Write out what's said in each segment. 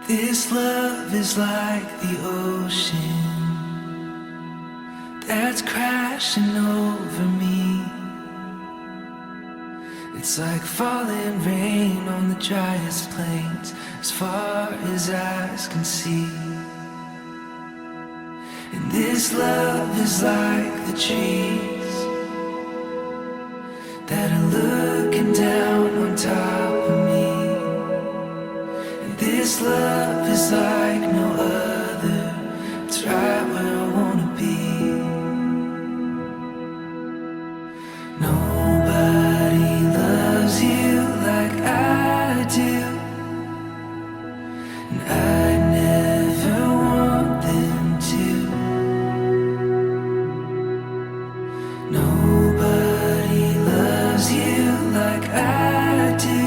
This love is like the ocean that's crashing over me. It's like falling rain on the driest plains as far as eyes can see. And this love is like the trees that are looking down on top of me. And this love is like no other. It's right where I wanna be. Nobody loves you like I do, and I never want them to. Nobody loves you like I do,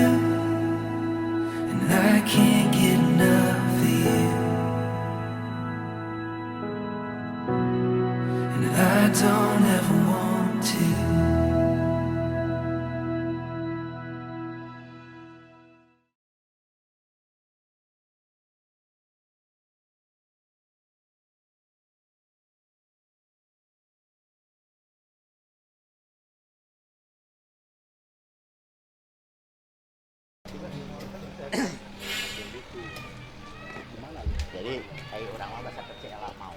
and I can't get enough of you. And I don't ever want to. Jadi kayak orang mah bahasa kecil lah mau.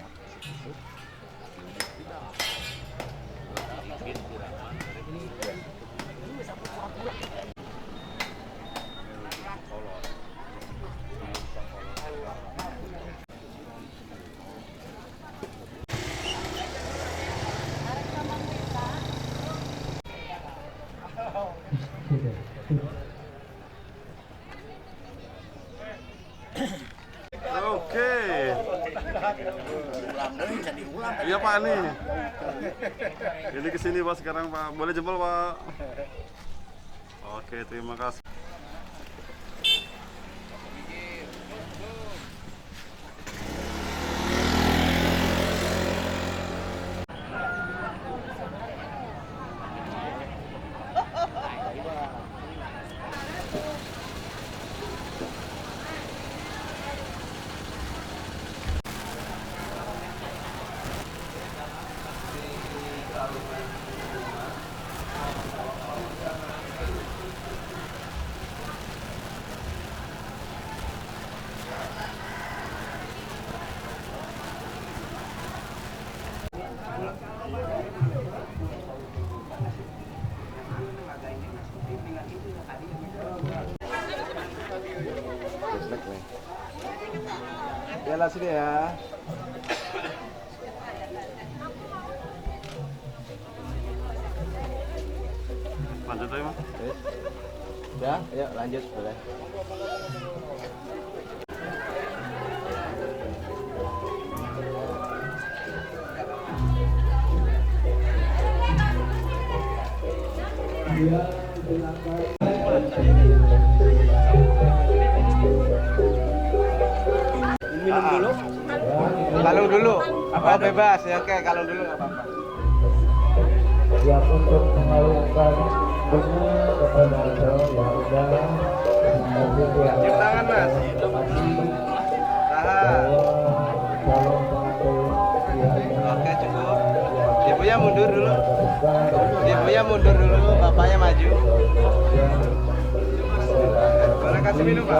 Oke. Iya Pak nih. Ini kesini Pak sekarang Pak. Boleh jempol Pak. Oke, terima kasih. Ya lah sini ya. Lanjut aja Mas. Ya, ayo lanjut boleh. Minum dulu. Kalung dulu. Apa bebas ya? Oke, kalung dulu nggak apa-apa. Siap untuk mengalungkan bunga kepada yang udah Cium tangan Mas. Tahan. Oke cukup. Ibunya mundur dulu. Ibunya mundur dulu. Bapaknya maju. Boleh kasih minum Pak.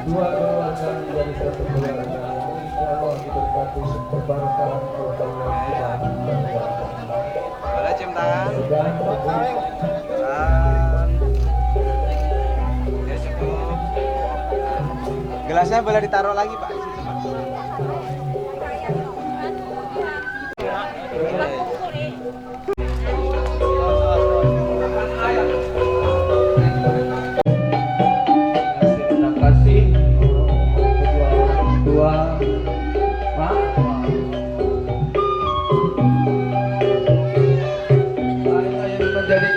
dua keluarga menjadi satu keluarga. Insyaallah diberkati perbarakahan keluarga. Boleh cium tangan. Tahan. Ya cukup. Gelasnya boleh ditaruh lagi Pak. Di situ, Pak. Terima kasih kedua orang tua Pak. Saya yang menjadi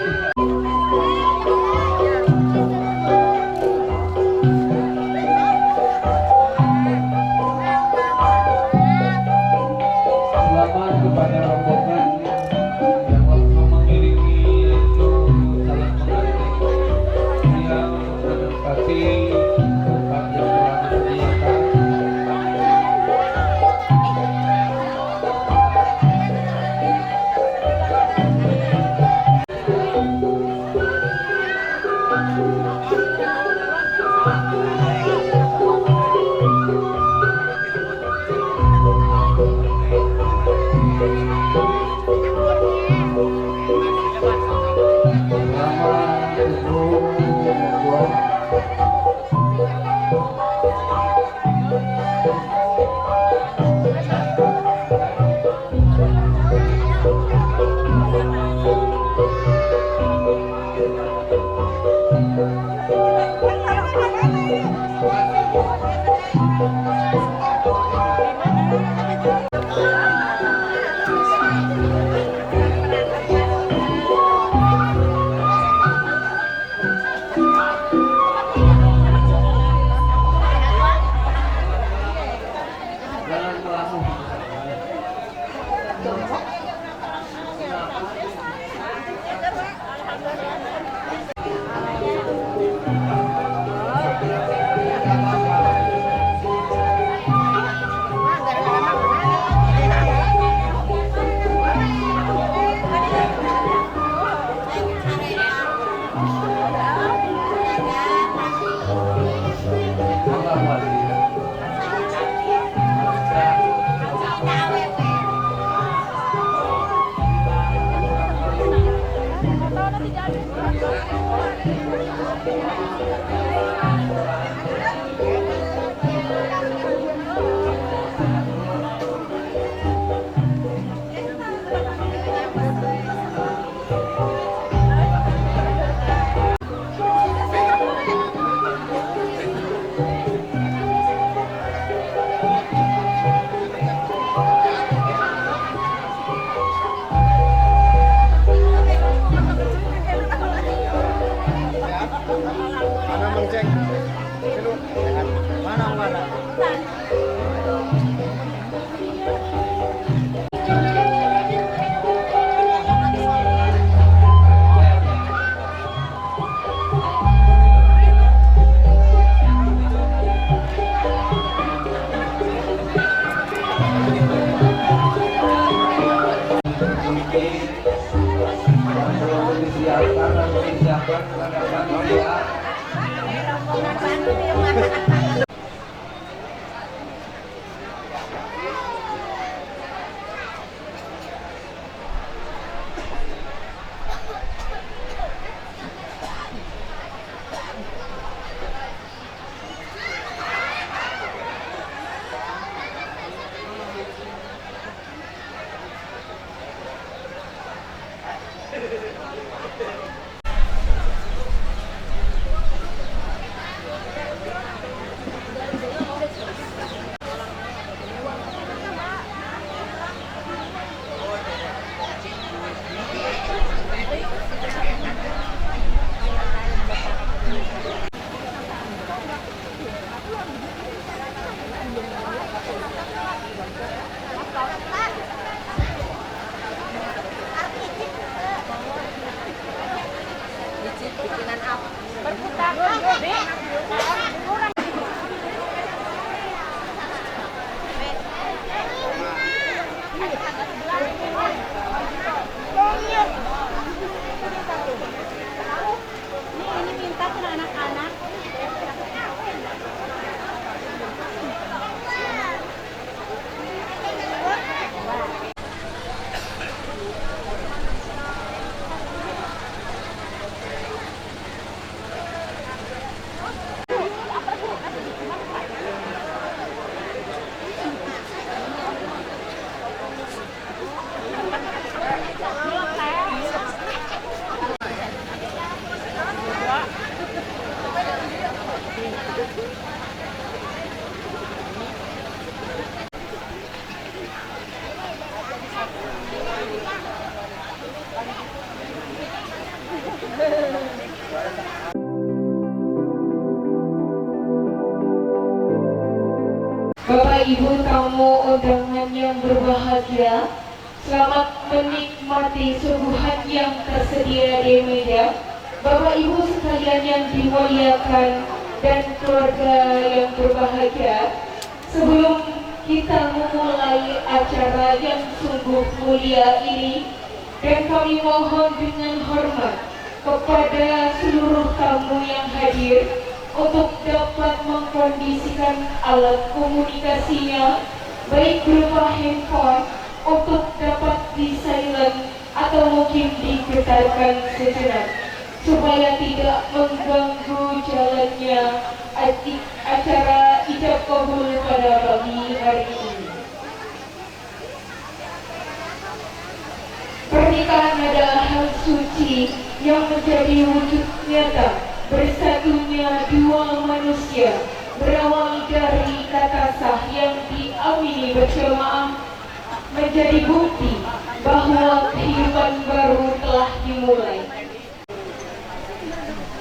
Bapak Ibu tamu undangan yang berbahagia, selamat menikmati suguhan yang tersedia di meja. Bapak Ibu sekalian yang dimuliakan dan keluarga yang berbahagia, sebelum kita memulai acara yang sungguh mulia ini, dan kami mohon dengan hormat kepada seluruh tamu yang hadir untuk dapat mengkondisikan alat komunikasinya, baik berupa handphone, untuk dapat di silent atau mungkin digetarkan sejenak. supaya tidak mengganggu jalannya acara ijab kabul pada pagi hari ini. Pernikahan adalah hal suci yang menjadi wujud nyata bersatunya dua manusia, berawal dari kata sah yang diamini berjamaah, menjadi bukti bahwa kehidupan baru telah dimulai.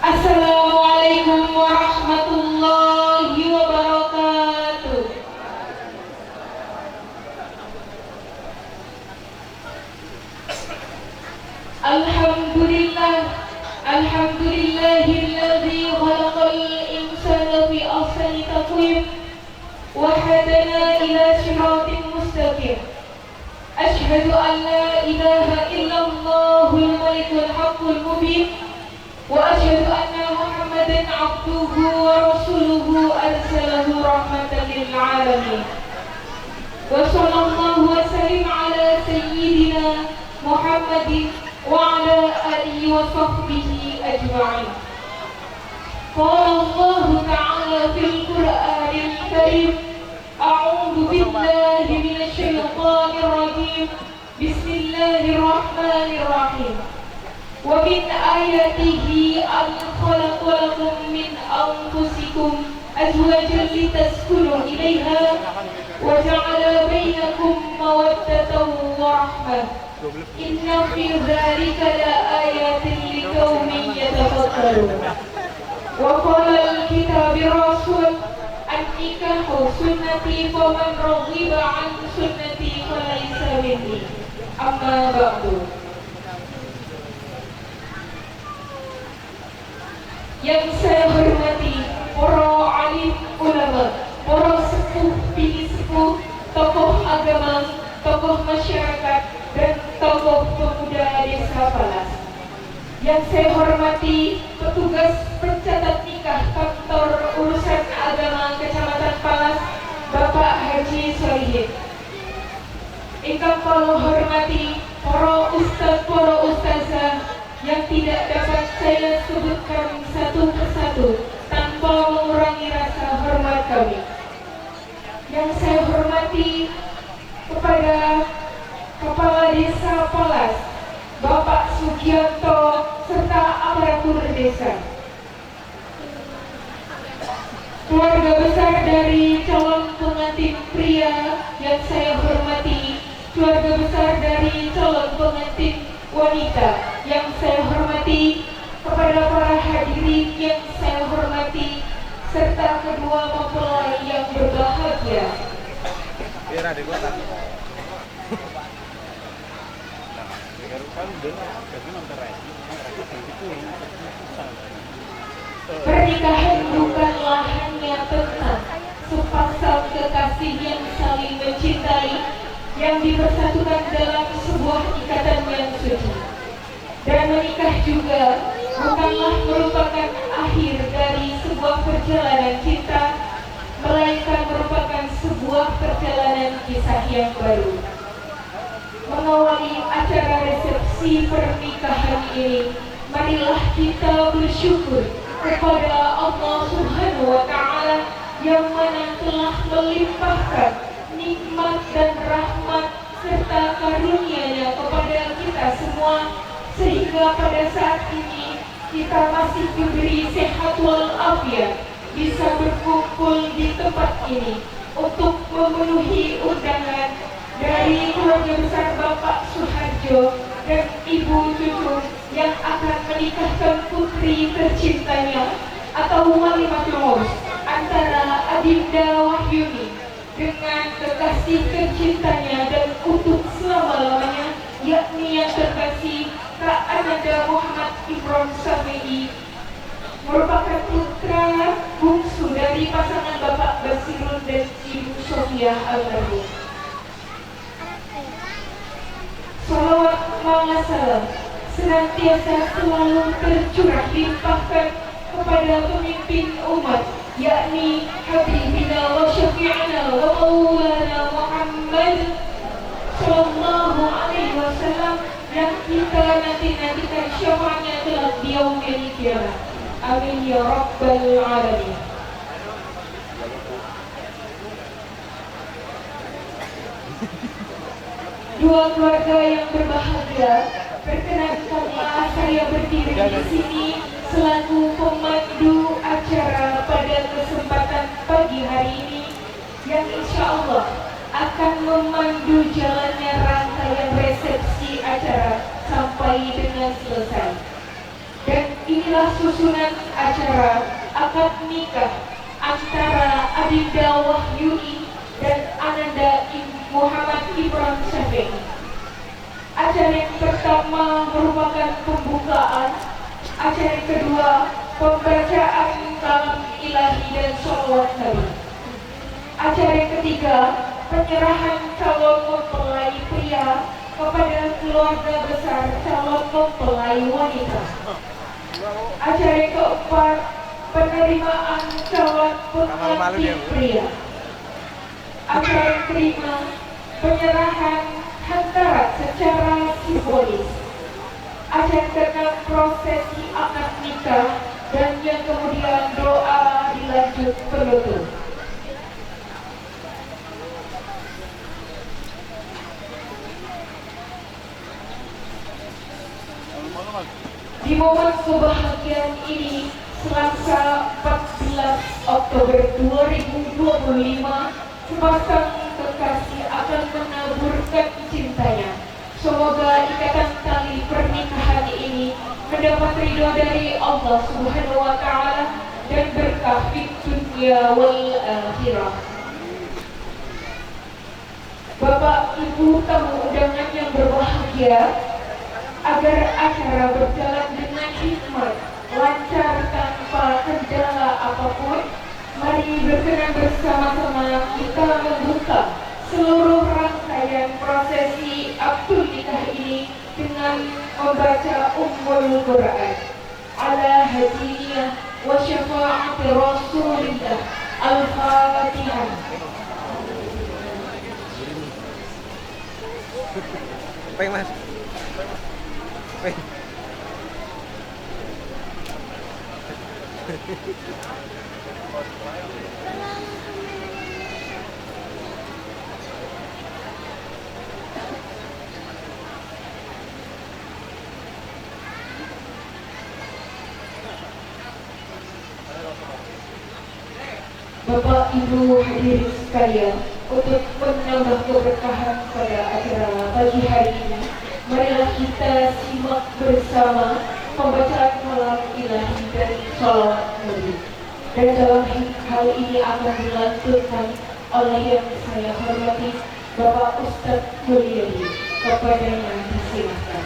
Assalamualaikum warahmatullahi wabarakatuh. Alhamdulillahilladzi khalaqal insana fi ahsani taqwim wa hadana ila siratin mustaqim. Ashhadu an la ilaha illallahul malikul haqqul mubin wa ashhadu anna Muhammadan abduhu wa rasuluhu arsalahu rahmatan lil alamin. Wa sallallahu wa sallim ala sayyidina Muhammadin wa ala alihi wa sahbihi ajma'in. Qala Allah ta'ala fil Qur'anil Karim, a'udzu billahi minasy syaithanir rajim. Bismillahirrahmanirrahim. Wa min ayatihi an khalaqa lakum min anfusikum azwajan litaskunu ilaiha wa ja'ala bainakum mawaddatan wa rahmah. Inna fi dzalika laayatin liqaumin yatafakkarun. Wa qala al-kitabi rasul an-nikahu sunnati faman raghiba an sunnati falaysa minni. Amma ba'du. Yang saya hormati para alim ulama, para sepuh, bini sepuh, tokoh agama, tokoh masyarakat, dan tokoh pemuda desa Palas. Yang saya hormati petugas pencatat nikah kantor urusan agama Kecamatan Palas, Bapak Haji Solihin. Ingkang kula hormati para ustaz, para ustazah yang tidak dapat saya sebutkan satu persatu tanpa mengurangi rasa hormat kami. Yang saya hormati kepada Kepala Desa Palas, Bapak Sugianto, serta aparatur desa. Keluarga besar dari calon pengantin pria yang saya hormati, keluarga besar dari calon pengantin wanita yang saya hormati, kepada para hadirin yang saya hormati, serta kedua mempelai yang berbahagia. Pernikahan bukanlah hanya tentang sepasang kekasih yang saling mencintai, yang dipersatukan dalam sebuah ikatan yang suci. Dan menikah juga bukanlah merupakan akhir dari sebuah perjalanan cinta, melainkan merupakan sebuah perjalanan kisah yang baru. Mengawali acara resepsi pernikahan ini, marilah kita bersyukur kepada Allah Subhanahu wa Ta'ala yang mana telah melimpahkan nikmat dan rahmat serta karunia-Nya kepada kita semua, sehingga pada saat ini kita masih diberi sehat walafiat, bisa berkumpul di tempat ini untuk memenuhi undangan dari keluarga besar Bapak Suharjo dan Ibu Cucu yang akan menikahkan putri tercintanya atau walimatul maut antara Adinda Wahyuni dengan kekasih tercintanya dan untuk selama-lamanya, yakni yang terkasih Kak Ananda Muhammad Ibron Samei, merupakan putra bungsu dari pasangan Bapak Basirun dan Ibu Sofia almarhum. Salawat salam senantiasa selalu tercurah limpahkan kepada pemimpin umat, yakni Habibina wa Syafi'ina wa Maulana Muhammad Sallallahu Alaihi Wasallam, yang kita nanti-nantikan syafaatnya kelak di yaumil qiyamah. Amin ya rabbal alamin. Dua keluarga yang berbahagia, perkenankanlah saya berdiri di sini selaku pemandu acara pada kesempatan pagi hari ini yang insya Allah akan memandu jalannya rangkaian resepsi acara sampai dengan selesai. Dan inilah susunan acara akad nikah antara Adinda Wahyuni dan Ananda Muhammad Ibrahim Syafi'i. Acara yang pertama merupakan pembukaan, acara yang kedua pembacaan kalam ilahi dan sholawat Nabi. Acara yang ketiga penyerahan calon mempelai pria kepada keluarga besar calon mempelai wanita. Acara yang keempat penerimaan calon pengantin pria. Acara yang kelima penyerahan hantaran secara simbolis. Acara yang keenam prosesi akad nikah dan yang kemudian doa dilanjut penutup. Di momen kebahagiaan ini, Selasa 14 Oktober 2025, sepasang kekasih akan menaburkan cintanya. Semoga ikatan tali pernikahan ini mendapat ridho dari Allah Subhanahu wa Ta'ala dan berkah di dunia wal akhirah. Bapak Ibu tamu undangan yang berbahagia, agar acara berjalan dengan hikmat, lancar tanpa kendala apapun, mari berkenan bersama-sama kita membuka seluruh rangkaian prosesi akad nikah ini dengan membaca Ummul Quran ala hadiyah wa syafa'ati Rasulillah Al-Fatihah. Baik mas. Baik. Bapak Ibu hadirin sekalian, untuk menambah keberkahan pada acara pagi hari ini, marilah kita simak bersama pembacaan kalam ilahi dan sholawat Nabi. Dan dalam hal ini akan dilantunkan oleh yang saya hormati Bapak Ustadz Mulyadi. Kepadanya disilakan.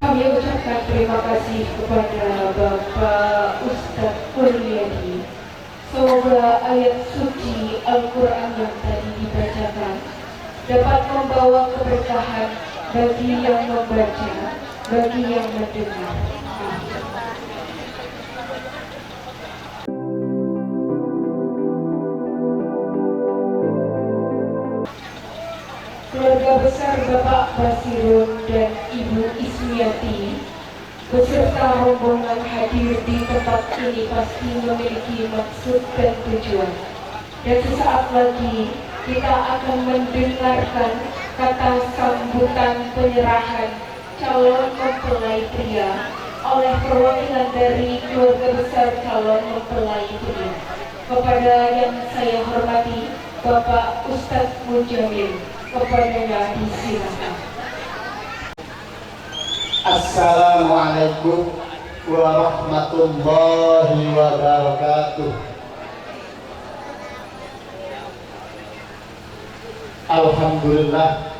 Kami ucapkan terima kasih kepada Bapak Ustadz Kuryadi. Semoga ayat suci Al-Quran yang tadi dibacakan dapat membawa keberkahan bagi yang membaca, bagi yang mendengar. Keluarga besar Bapak Basirun dan Ibu Ismiati beserta rombongan hadir di tempat ini pasti memiliki maksud dan tujuan. Dan sesaat lagi kita akan mendengarkan kata sambutan penyerahan calon mempelai pria oleh perwakilan dari keluarga besar calon mempelai pria. kepada yang saya hormati Bapak Ustadz Mujamil, kepadanya disilakan. Assalamualaikum warahmatullahi wabarakatuh. Alhamdulillah,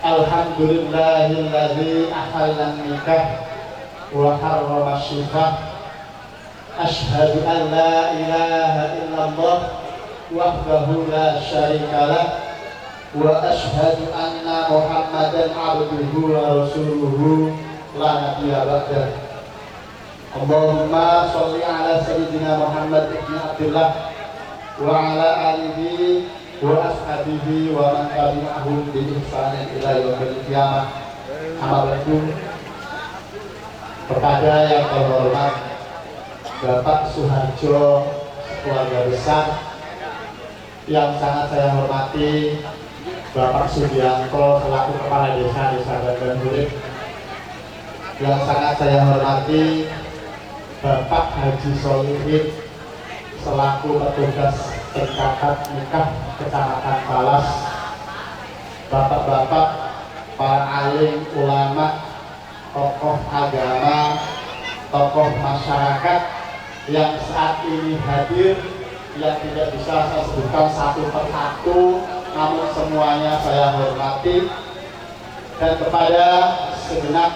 alhamdulillahilladzi ahallan nikah wa harrama syufah. Asyhadu an la ilaha illallah wahdahu la syarikalah wa asyhadu anna Muhammadan abduhu wa rasuluhu la nabiyya ba'dah. Allahumma sholli ala sayyidina Muhammad ibn Abdullah wa ala alihi wa ashabihi wa man tabi'ahum bi ihsanin ila yaumil qiyamah. Amma ba'du. Kepada yang terhormat Bapak Suharjo, keluarga besar, yang sangat saya hormati Bapak Sugianto selaku Kepala Desa Bandan Urip, yang sangat saya hormati Bapak Haji Solihin selaku petugas pencatat nikah Kecamatan Palas, bapak-bapak, para alim, ulama, tokoh agama, tokoh masyarakat yang saat ini hadir, yang tidak bisa saya sebutkan satu persatu, namun semuanya saya hormati, dan kepada segenap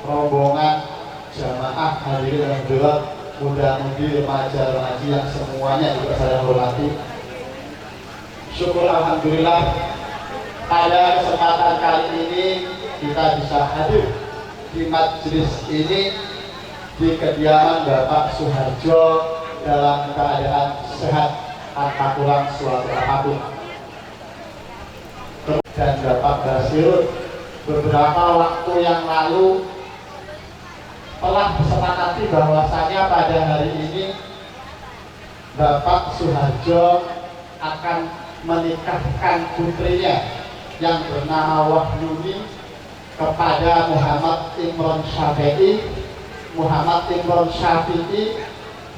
rombongan jamaah hadirin dan hadirat, muda-mudi, remaja-remaji yang semuanya juga saya hormati. Syukur alhamdulillah pada kesempatan kali ini kita bisa hadir di majelis ini di kediaman Bapak Suharjo dalam keadaan sehat tanpa kurang suatu apapun. Dan Bapak Basirun beberapa waktu yang lalu telah disepakati bahwasanya pada hari ini Bapak Suharjo akan menikahkan putrinya yang bernama Wahyuni kepada Muhammad Imron Syafi'i. Muhammad Imron Syafi'i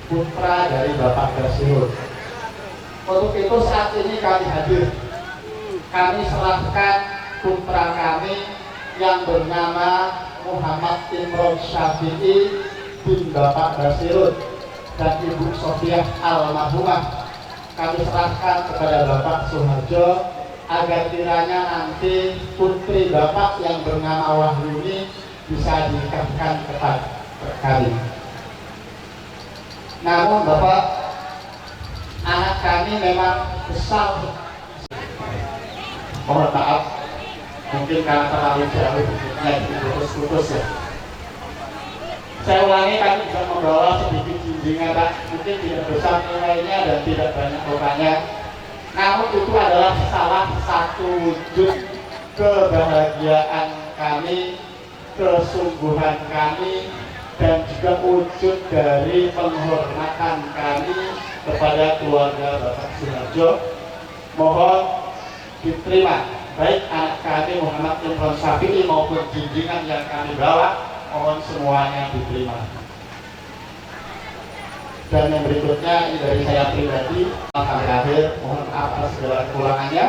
putra dari Bapak Basirun. Untuk itu saat ini kami hadir, kami serahkan putra kami yang bernama Muhammad Imron Syafi'i bin Bapak Basirun dan Ibu Sofiah almarhumah. Kami serahkan kepada Bapak Suharjo agar kiranya nanti putri Bapak yang bernama Wahyuni bisa dinikahkan kepada kami. Namun Bapak, anak kami memang besar. Mohon maaf, mungkin karena terlalu jauh diputus-putus ya. Saya ulangi, kami juga membawa sedikit jinjingan, Pak. Mungkin tidak besar nilainya dan tidak banyak orangnya. Namun itu adalah salah satu wujud kebahagiaan kami, kesungguhan kami, dan juga wujud dari penghormatan kami kepada keluarga Bapak Suharjo. Mohon diterima baik anak kami Muhammad Imron Syafi'i maupun jinjingan yang kami bawa, mohon semuanya diterima. Dan yang berikutnya ini dari saya pribadi, sampai akhir, mohon maaf atas segala kekurangannya,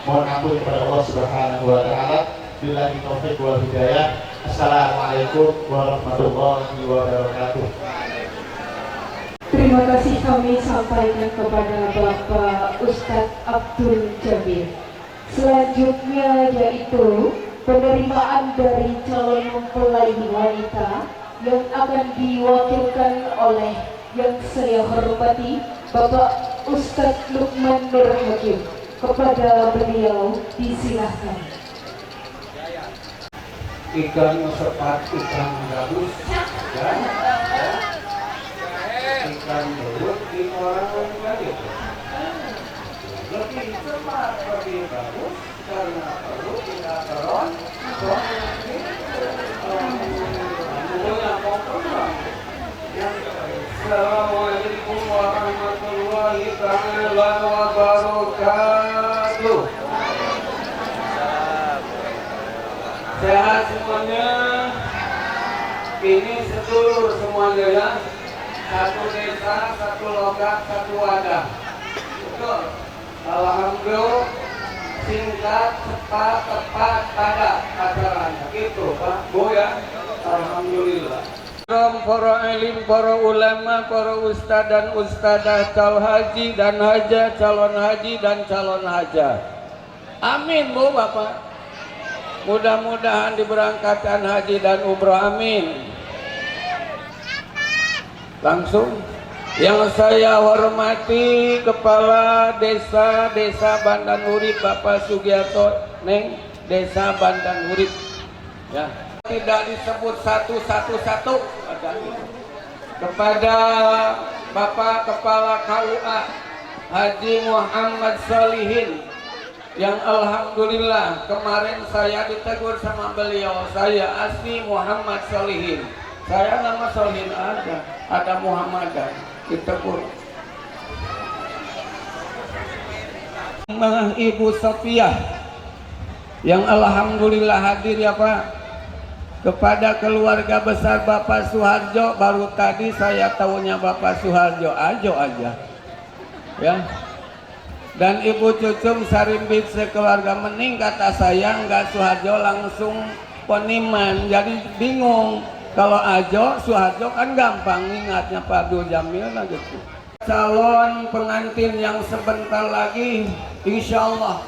mohon ampun kepada Allah Subhanahu wa Ta'ala. Billahi taufiq wal hidayah. Assalamualaikum warahmatullahi wabarakatuh. Terima kasih kami sampaikan kepada Bapak Ustadz Abdul Jamil. Selanjutnya yaitu penerimaan dari calon mempelai wanita yang akan diwakilkan oleh yang saya hormati Bapak Ustadz Lukman Nur Hakim. Kepada beliau disilahkan. Ikan sepat ikan gabus ya, ikan belut di orang lain lebih cepat lebih bagus karena perlu kita terus Assalamualaikum warahmatullahi wabarakatuh. Sehat semuanya. Ini sedulur semuanya ya. satu desa, satu logat, satu wadah. Betul. Alhamdulillah, singkat, cepat, tepat, padat acaranya. Gitu Pak Bu ya. Alhamdulillah. Para alim, para ulama, para ustadz dan ustadzah, calon haji dan hajah, calon haji dan calon hajah. Amin Bu Bapak. Mudah-mudahan diberangkatkan haji dan umroh, amin. Langsung yang saya hormati Kepala Desa Bandan Urip Bapak Sugiarto Neng, Desa Bandan Urip ya. Tidak disebut satu-satu kepada Bapak Kepala KUA Haji Muhammad Solihin yang alhamdulillah kemarin saya ditegur sama beliau, saya asli Muhammad Solihin, saya nama Solihin ada Muhammadan, ditegur. Ibu Sofiah yang alhamdulillah hadir ya Pak. Kepada keluarga besar Bapak Suharjo, baru tadi saya tahunya Bapak Suharjo Ajo aja ya. Dan Ibu Cucum Sarimbit sekeluarga mening, kata saya enggak Suharjo langsung Poniman, jadi bingung. Kalau Ajo Suharjo kan gampang ingatnya Pak Abdul Jamil lah gitu. Calon pengantin yang sebentar lagi insya Allah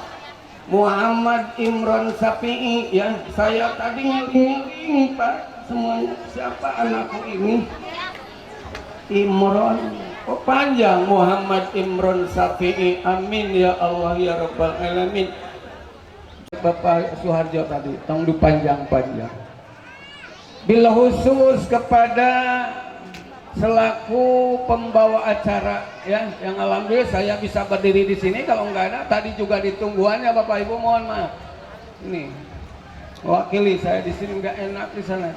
Muhammad Imron Sapi'i ya. Saya tadi ini Pak semuanya, siapa anakku ini Imron, oh panjang, Muhammad Imron Sapi'i, amin ya Allah ya Rabbal Alamin. Bapak Suharjo tadi tong dipanjang-panjang. Bila khusus kepada selaku pembawa acara ya, yang alhamdulillah saya bisa berdiri di sini, kalau enggak ada tadi juga ditungguannya Bapak Ibu, mohon maaf. Ini wakili saya di sini enggak enak di sana.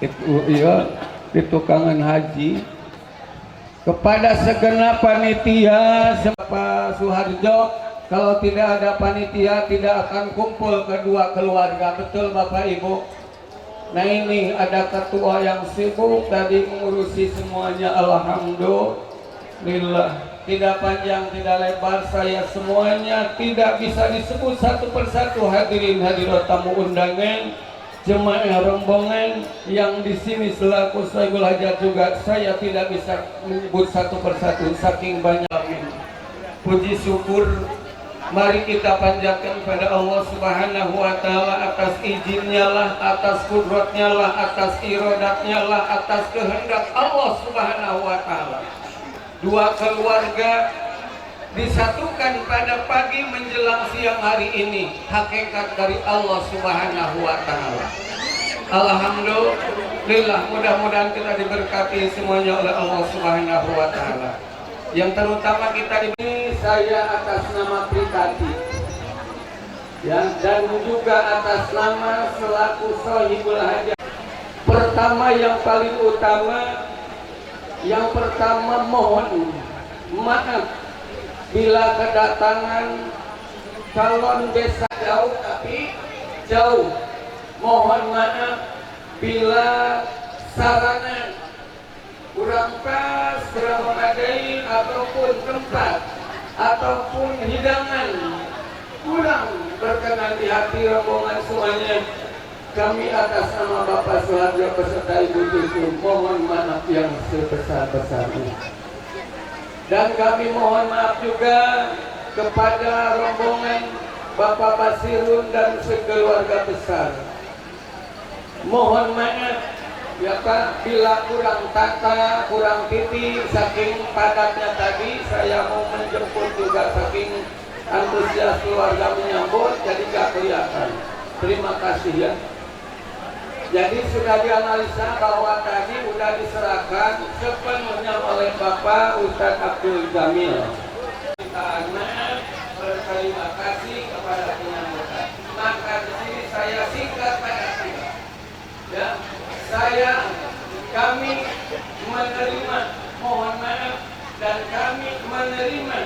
Itu iya di tukangan haji. Kepada segenap panitia Bapak Suharjo, kalau tidak ada panitia tidak akan kumpul kedua keluarga, betul Bapak Ibu. Nah ini ada ketua yang sibuk tadi mengurusi semuanya, alhamdulillah. Tidak panjang, tidak lebar, saya semuanya tidak bisa disebut satu persatu. Hadirin hadirat tamu undangan, jemaah rombongan yang di sini selaku Sayyidul Hajat juga saya tidak bisa menyebut satu persatu saking banyaknya. Puji syukur mari kita panjatkan pada Allah Subhanahu wa Ta'ala atas izinnya lah, atas kudratnya lah, atas iradatnya lah, atas kehendak Allah Subhanahu wa Ta'ala. Dua keluarga disatukan pada pagi menjelang siang hari ini, hakikat dari Allah Subhanahu wa Ta'ala. Alhamdulillah, mudah-mudahan kita diberkati semuanya oleh Allah Subhanahu wa Ta'ala. Yang terutama kita ini saya atas nama pribadi ya, dan juga atas nama selaku Sohibul Hajat. Pertama yang paling utama, yang pertama mohon maaf bila kedatangan calon desa jauh tapi jauh. Mohon maaf bila sarana kurang pas, kurang memadai, ataupun tempat ataupun hidangan kurang berkenan di hati rombongan semuanya. Kami atas nama Bapak Suharjo beserta Ibu Cucu mohon maaf yang sebesar-besarnya. Dan kami mohon maaf juga kepada rombongan Bapak Basirun dan sekeluarga besar. Mohon maaf ya Pak, bila kurang tata, kurang titik, saking padatnya tadi saya mau menjemput juga, saking antusias keluarga menyambut jadi gak kelihatan. Terima kasih ya. Jadi sudah dianalisa bahwa tadi sudah diserahkan sepenuhnya oleh Bapak Ustadz Abdul Jamil. Kita berterima kasih kepada penyambutan. Maka di sini saya singkat padatnya. Ya, kami menerima, mohon maaf, dan kami menerima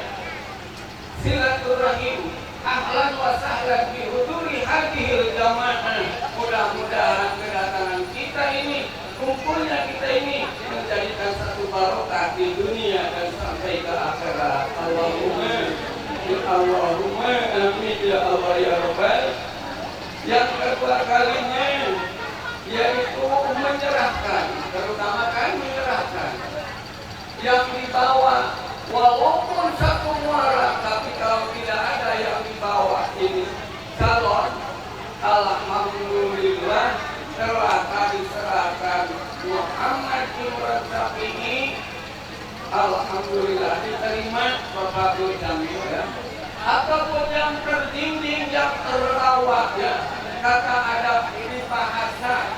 silaturahim ahlan wa sahlan bi huduri hadhil jamaah. Mudah-mudahan kedatangan kita ini kumpulnya kita ini menjadikan satu barokah di dunia dan sampai ke akhirat. Allahumma amin ya Allah ya Rabbal. Yang kedua kalinya yaitu menyerahkan, terutama kan menyerahkan yang dibawa, walaupun satu muara, tapi kalau tidak ada yang dibawa ini calon, alhamdulillah telah diserahkan Muhammad Imran Syafi'i, alhamdulillah diterima Bapak Jamil ya. Ataupun yang terdinding, yang terawat ya, kata ada ini bahasa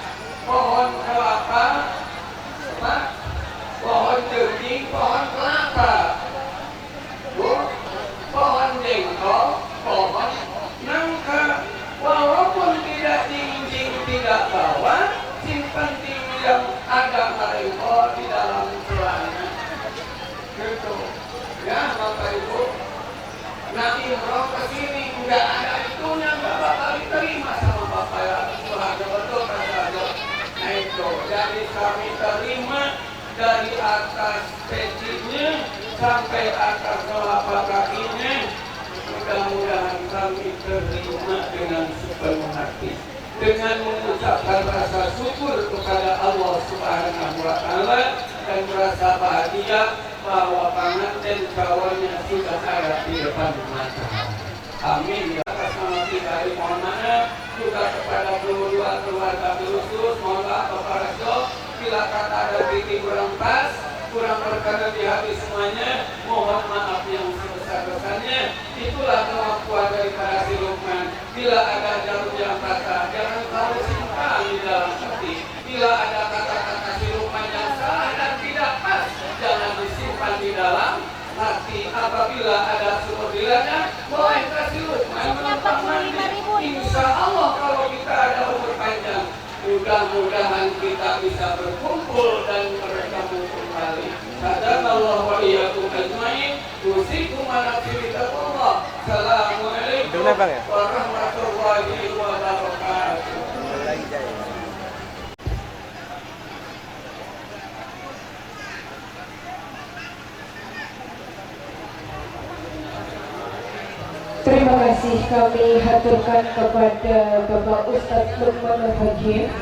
pohon kelapa, pohon dinding, pohon kelapa, pohon jengkol, pohon nangka, walaupun tidak dinding, tidak bawah, simpan tinggi yang ada mariko di dalam celana. Gitu ya Bapak Ibu. Nah Imroh kesini nggak ada itunya, nggak bakal diterima sama Bapak ya. Suhado betul kan Suhado. Nah itu jadi kami terima dari atas pecinya sampai atas telapak kakinya. Mudah-mudahan kami terima dengan sepenuh hati, dengan mengucapkan rasa syukur kepada Allah Subhanahu wa Ta'ala dan merasa bahagia bahwa pengantin kawannya sudah ada di depan mata. Amin. Atas nama pribadi mohon maaf juga kepada kedua keluarga khusus, mohon maaf Bapak Resto bila kata ada titik kurang pas, kurang berkenan di hati semuanya, mohon maaf yang sebesar-besarnya. Itulah kemampuan daripada si Luqman. Bila ada jalur yang patah, jangan terlalu simpan di dalam hati. Bila ada kata-kata si Luqman yang salah dan tidak pas, jangan disimpan di dalam hati. Apabila ada sumber-bilanya, boleh kasih Luqman menumpang mandi. Insya Allah kalau kita ada umur panjang, mudah-mudahan kita bisa berkumpul dan bertemu kembali. Hadanallahu wa iyyakum ajmain. Usikum ala taqwa. Assalamualaikum warahmatullahi wabarakatuh. Terima kasih kami haturkan kepada Bapak Ustadz Luqman Hakim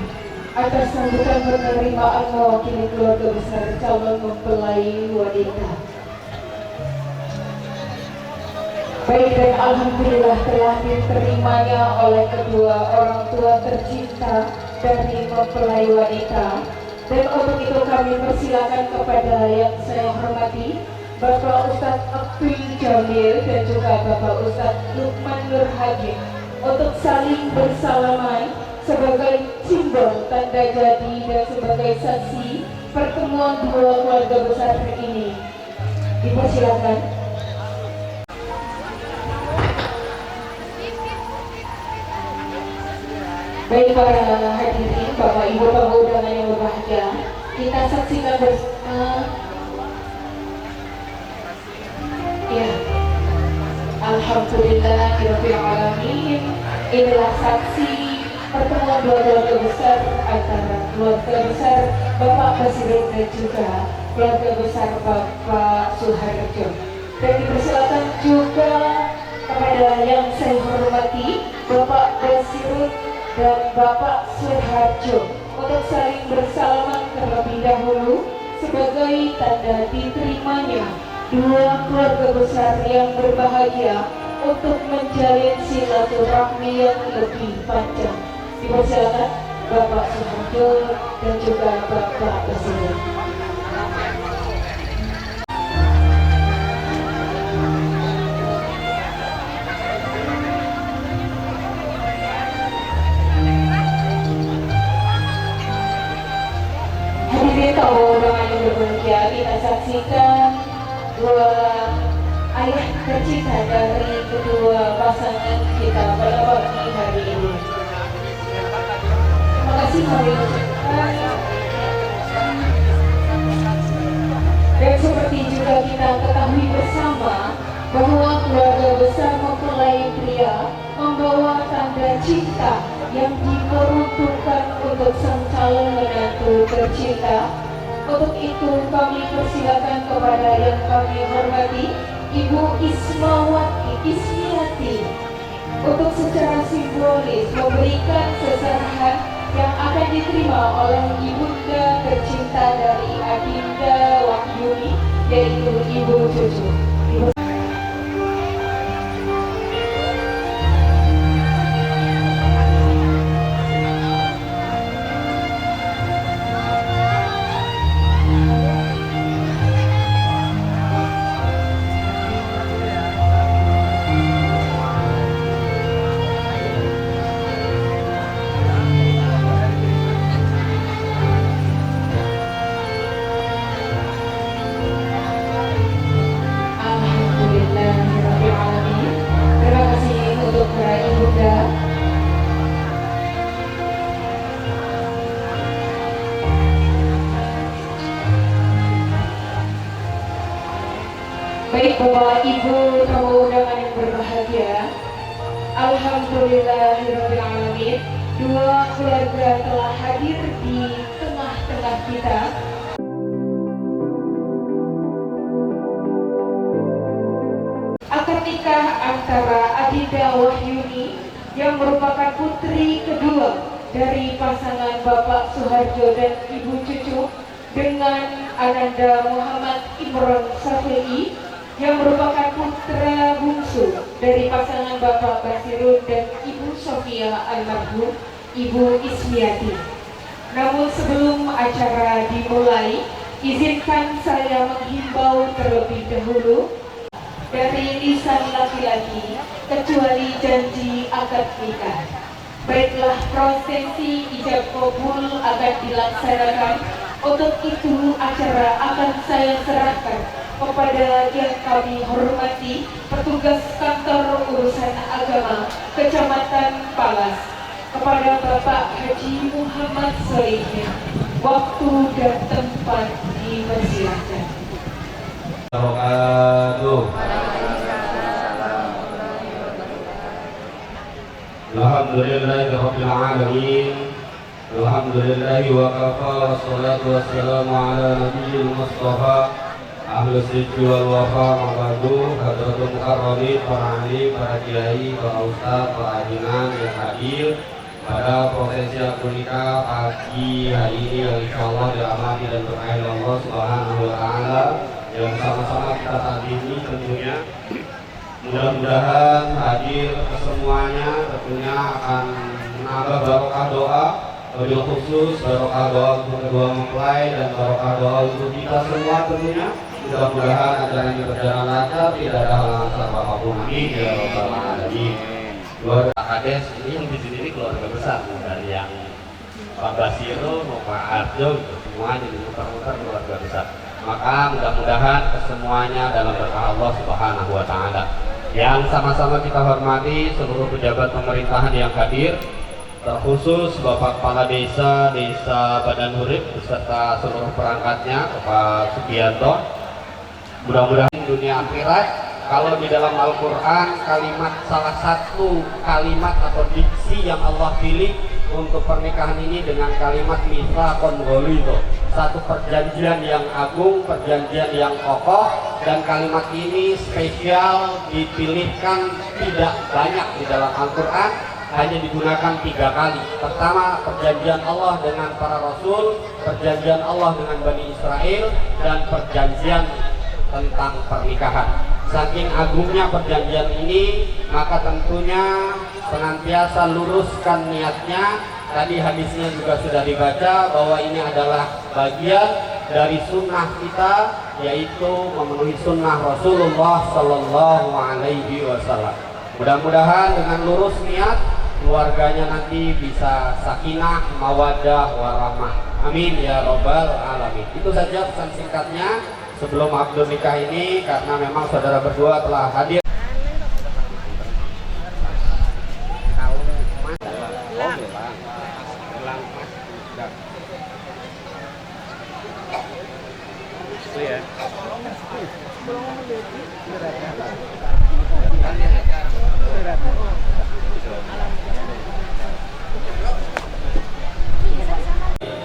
atas sambutan penerimaan mewakili keluarga besar calon mempelai wanita. Baik, dan alhamdulillah telah diterimanya oleh kedua orang tua tercinta dari mempelai wanita. Dan untuk itu kami persilakan kepada yang saya hormati Bapak Ustadz Abdul Jamil dan juga Bapak Ustadz Luqman Nur Hakim untuk saling bersalaman sebagai simbol tanda jadi dan sebagai saksi pertemuan dua keluarga besar ini. Dipersilakan. Baik para hadirin, Bapak Ibu tamu undangan yang berbahagia, kita saksikan bersama. Ya, alhamdulillah rabbil alamin. Inilah saksi pertemuan dua keluarga besar antara keluarga besar Bapak Basirun dan juga keluarga besar Bapak Suharjo. Dan dipersilakan juga kepada yang saya hormati Bapak Basirun dan Bapak Suharjo untuk saling bersalaman terlebih dahulu sebagai tanda diterimanya dua keluarga besar yang berbahagia untuk menjalin silaturahmi yang lebih panjang. Dipersilakan Bapak Suharjo dan juga Bapak Basirun. Hadirin tamu undangan yang berbahagia, kita saksikan dua ayah tercinta dari kedua pasangan kita pada pagi hari ini. Terima kasih kami ucapkan. Dan seperti juga kita ketahui bersama bahwa keluarga besar mempelai pria membawa tanda cinta yang diperuntukkan untuk sang calon menantu tercinta. Untuk itu kami persilakan kepada yang kami hormati Ibu Ismiati untuk secara simbolis memberikan seserahan yang akan diterima oleh ibunda tercinta dari Adinda Wahyuni, yaitu Ibu Cucu. Baik Bapak Ibu tamu undangan yang berbahagia, alhamdulillahirrahmanirrahim, dua keluarga telah hadir di tengah-tengah kita. Akad nikah antara Adinda Wahyuni yang merupakan putri kedua dari pasangan Bapak Suharjo dan Ibu Cucu dengan Ananda Muhammad Imron Safi'i yang merupakan putra bungsu dari pasangan Bapak Basirun dan Ibu Sofia almarhum Ibu Ismiati. Namun sebelum acara dimulai, izinkan saya menghimbau terlebih dahulu dari lisan laki-laki kecuali janji akad nikah. Baiklah, prosesi ijab kabul akan dilaksanakan. Untuk itu acara akan saya serahkan kepada yang kami hormati petugas kantor urusan agama Kecamatan Palas, kepada Bapak Haji Muhammad Solihin. Waktu dan tempat dipersilakan. Alhamdulillahirabbil alamin. Alhamdulillahi wa kafa, wassalatu wassalamu ala nabiyil mustafa ahlus sidqi wal wafa, ma'badu hadratul mukarramin, para alim, para kiai, para ustaz, para adinan yang hadir pada prosesi akad nikah pagi hari ini yang insyaallah dirahmati dan berkahi Allah Subhanahu wa taala, yang sama-sama kita saat ini tentunya mudah-mudahan hadir semuanya tentunya akan menambah barokah doa, wabil khusus barokah doa untuk kedua mempelai dan barokah doa untuk kita semua tentunya. Mudah-mudahan acara ini berjalan lancar, tidak ada halangan sama apapun. Amin ya rabbal alamin. Keluarga Kades ini yang di sini ini keluarga besar, dari yang Pak Basiro, Pak Arjo, semuanya dimutar-mutar keluarga besar. Maka mudah-mudahan kesemuanya dalam berkah Allah Subhanahu wa taala. Yang sama-sama kita hormati seluruh pejabat pemerintahan yang hadir, terkhusus Bapak Kepala Desa Badan Hurib beserta seluruh perangkatnya, Bapak Sugianto. Mudah-mudahan dunia akhirat, kalau di dalam Al-Quran kalimat, salah satu kalimat atau diksi yang Allah pilih untuk pernikahan ini dengan kalimat mitsaqon ghalidh, satu perjanjian yang agung, perjanjian yang kokoh, dan kalimat ini spesial dipilihkan tidak banyak di dalam Al-Quran, hanya digunakan 3 kali. Pertama, perjanjian Allah dengan para Rasul, perjanjian Allah dengan Bani Israel, dan perjanjian tentang pernikahan. Saking agungnya perjanjian ini, maka tentunya senantiasa luruskan niatnya. Tadi hadisnya juga sudah dibaca bahwa ini adalah bagian dari sunnah kita, yaitu memenuhi sunnah Rasulullah Sallallahu Alaihi Wasallam. Mudah-mudahan dengan lurus niat, keluarganya nanti bisa sakinah, mawaddah, warahmah. Amin ya robbal alamin. Itu saja pesan singkatnya sebelum akad nikah ini, karena memang saudara berdua telah hadir.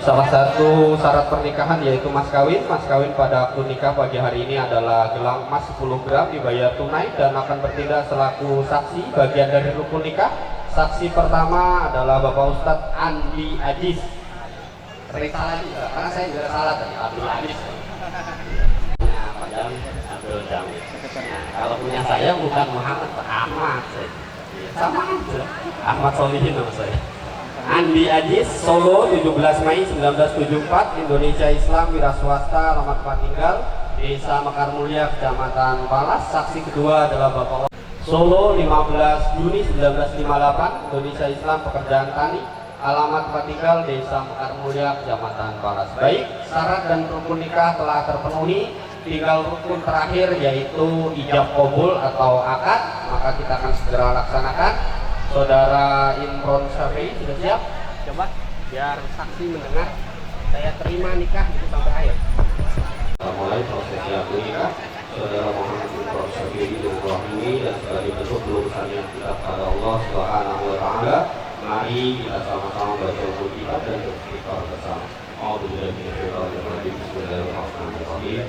Salah satu syarat pernikahan yaitu mas kawin. Mas kawin pada waktu nikah pagi hari ini adalah gelang emas 10 gram dibayar tunai dan akan bertindak selaku saksi bagian dari rukun nikah. Saksi pertama adalah Bapak Ustadz Andi Ajis. Sering salah juga, karena saya juga salah tadi, Abdul Ajis. Nah, padahal Abdul Jamil. Nah, kalau punya saya bukan Muhammad, Ahmad. Sama aja, Ahmad Solihin nama saya. Andi Ajis, Solo, 17 Mei 1974, Indonesia Islam, wira swasta, alamat tempat tinggal, Desa Mekar Mulia, Kecamatan Palas. Saksi kedua adalah Bapak Solo, 15 Juni 1958, Indonesia Islam, pekerjaan tani, alamat tempat tinggal, Desa Mekar Mulia, Kecamatan Palas. Baik, syarat dan rukun nikah telah terpenuhi, tinggal rukun terakhir yaitu ijab kabul atau akad, maka kita akan segera laksanakan. Saudara Imron Syafi'i sudah siap? Coba biar saksi mendengar saya terima nikah itu sampai akhir. Mulai prosesi akad nikah Saudara Muhammad Imron Syafi'i dan Rohini dan setelah dibentuk lulusan yang kita kepada Allah Subhanahu wa Ta'ala. Mari kita sama-sama baca kitab dan beristighfar bersama. A'udzubillahi minasyaitonir rajim. Bismillahirrahmanirrahim.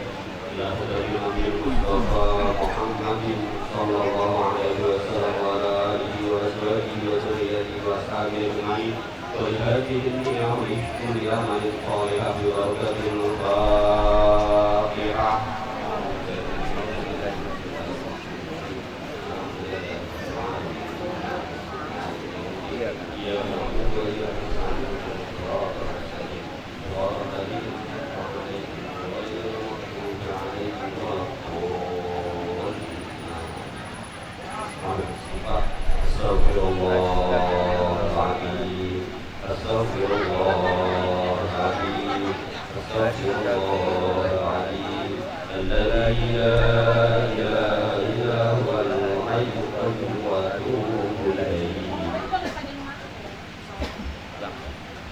Ya Nabi Mustafa Muhammadin sallallahu alaihi wasallam wa ala alihi wa sahbihi wa dzurriyyatihi wa ashabihi ajma'in. Wa hadhihi an-ni'am kulliha man qala bi barakatil Fatihah.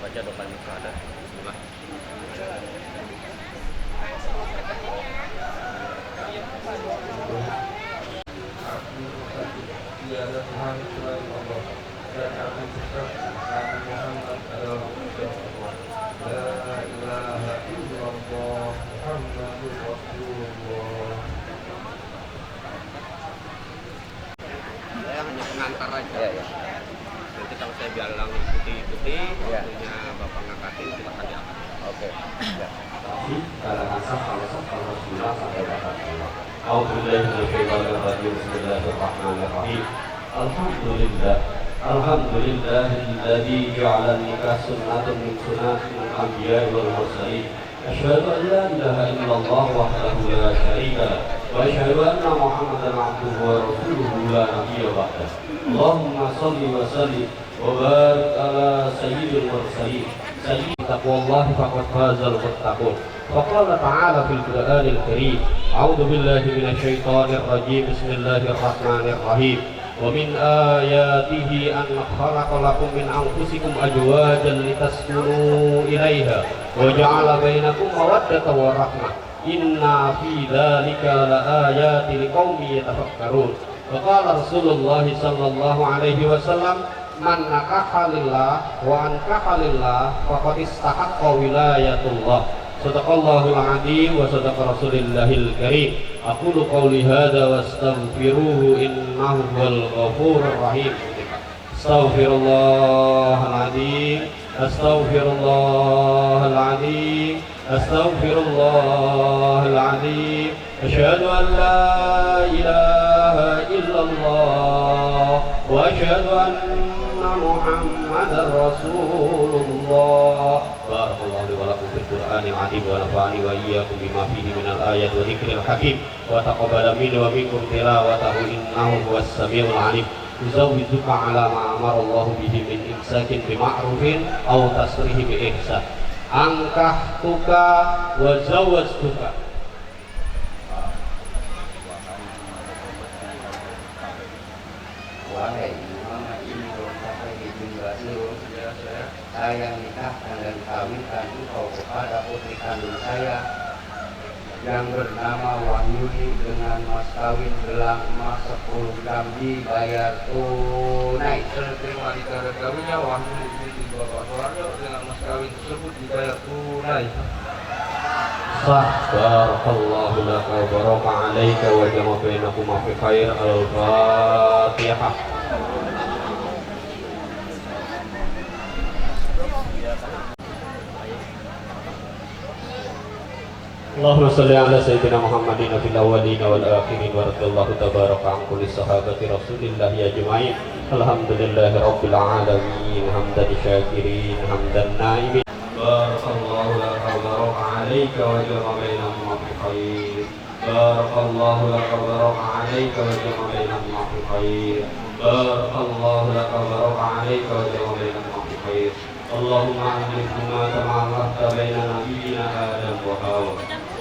Baca doa ada. Bismillah. Tiada Tuhan selain Allah, dan aku bersaksi Nabi Muhammad adalah utusan Allah. La ilaha illallah Muhammadur Rasulullah. Saya hanya pengantar aja. Ya. Nanti kalau saya bilang ikuti, waktunya Bapak ngangkatin silakan diangkat. Oke. Ya. Alhamdulillahilladzi ja'ala nikah sunnatan min sunnatil anbiya'i wal mursalin. Asyhadu an la ilaha illallah wahdahu la syarika lah wa asyhadu anna Muhammadan 'abduhu wa rasuluhu la nabiyya ba'dah. Allahumma shalli wa sallim wa barik ala sayyidil mursalin. Sayyid taqwallahi faqad fazal muttaqun. Faqala ta'ala fil Qur'anil Karim. A'udzu billahi minasyaitonir rajim. Bismillahirrahmanirrahim. Wa min ayatihi an khalaqa lakum min anfusikum azwajan litaskunu ilaiha wa ja'ala bainakum mawaddatan wa rahmah. Inna fi dzalika laayatin liqaumin yatafakkarun. Wa qala Rasulullah sallallahu alaihi wasallam, man nakaha lillah wa ankaha lillah faqad istahaqqa wilayatullah. Sadaqallahul azim wa sadaqa rasulillahil karim. Aqulu qawli hadza wastaghfiruhu innahu huwal ghafurur rahim. Astaghfirullahal azim, astaghfirullahal azim, astaghfirullahal azim. Asyhadu an la ilaha illallah wa asyhadu anna Muhammadar Rasulullah. Barakallahu li wa lakum fil Qur'anil azim wa nafa'ani wa iyyakum bima fihi minal ayati wa dzikril hakim wa taqabbala minni wa minkum tilawatahu innahu huwas samiul alim. Uzawwijuka ala ma amara Allah bihi min imsakin bi ma'rufin aw tasrihi bi ihsan. Angkahtuka wa zawwajtuka. Wahai Imam Imron Syafi'i bin Basir, saya nikahkan dan kawinkan engkau kepada putri kandung saya yang bernama Wahyuni dengan mas kawin gelang emas 10 gram dibayar tunai. Terima nikah dan kawinnya Wahyuni binti Bapak Soeharto dengan mas kawin tersebut dibayar tunai. Barakallahu laka wa baraka alaika wa jama bainakuma fi khair. Al-Fatihah. Allahumma salli ala sayyidina Muhammadin fil awwalin wal akhirin wa radhiyallahu tabaraka an kulli sahabati Rasulillah ajmain. Alhamdulillahi rabbil alamin hamdan syakirin hamdan naimin. Barakallahu laka wa baraka alayka wa jama bainahuma fi khair. Barakallahu laka wa baraka alayka wa jama bainahuma fi khair. Barakallahu laka wa baraka alayka wa jama bainahuma fi khair. Allahumma ahlifna kama ahlafta baina nabiyyina Adam wa Hawa.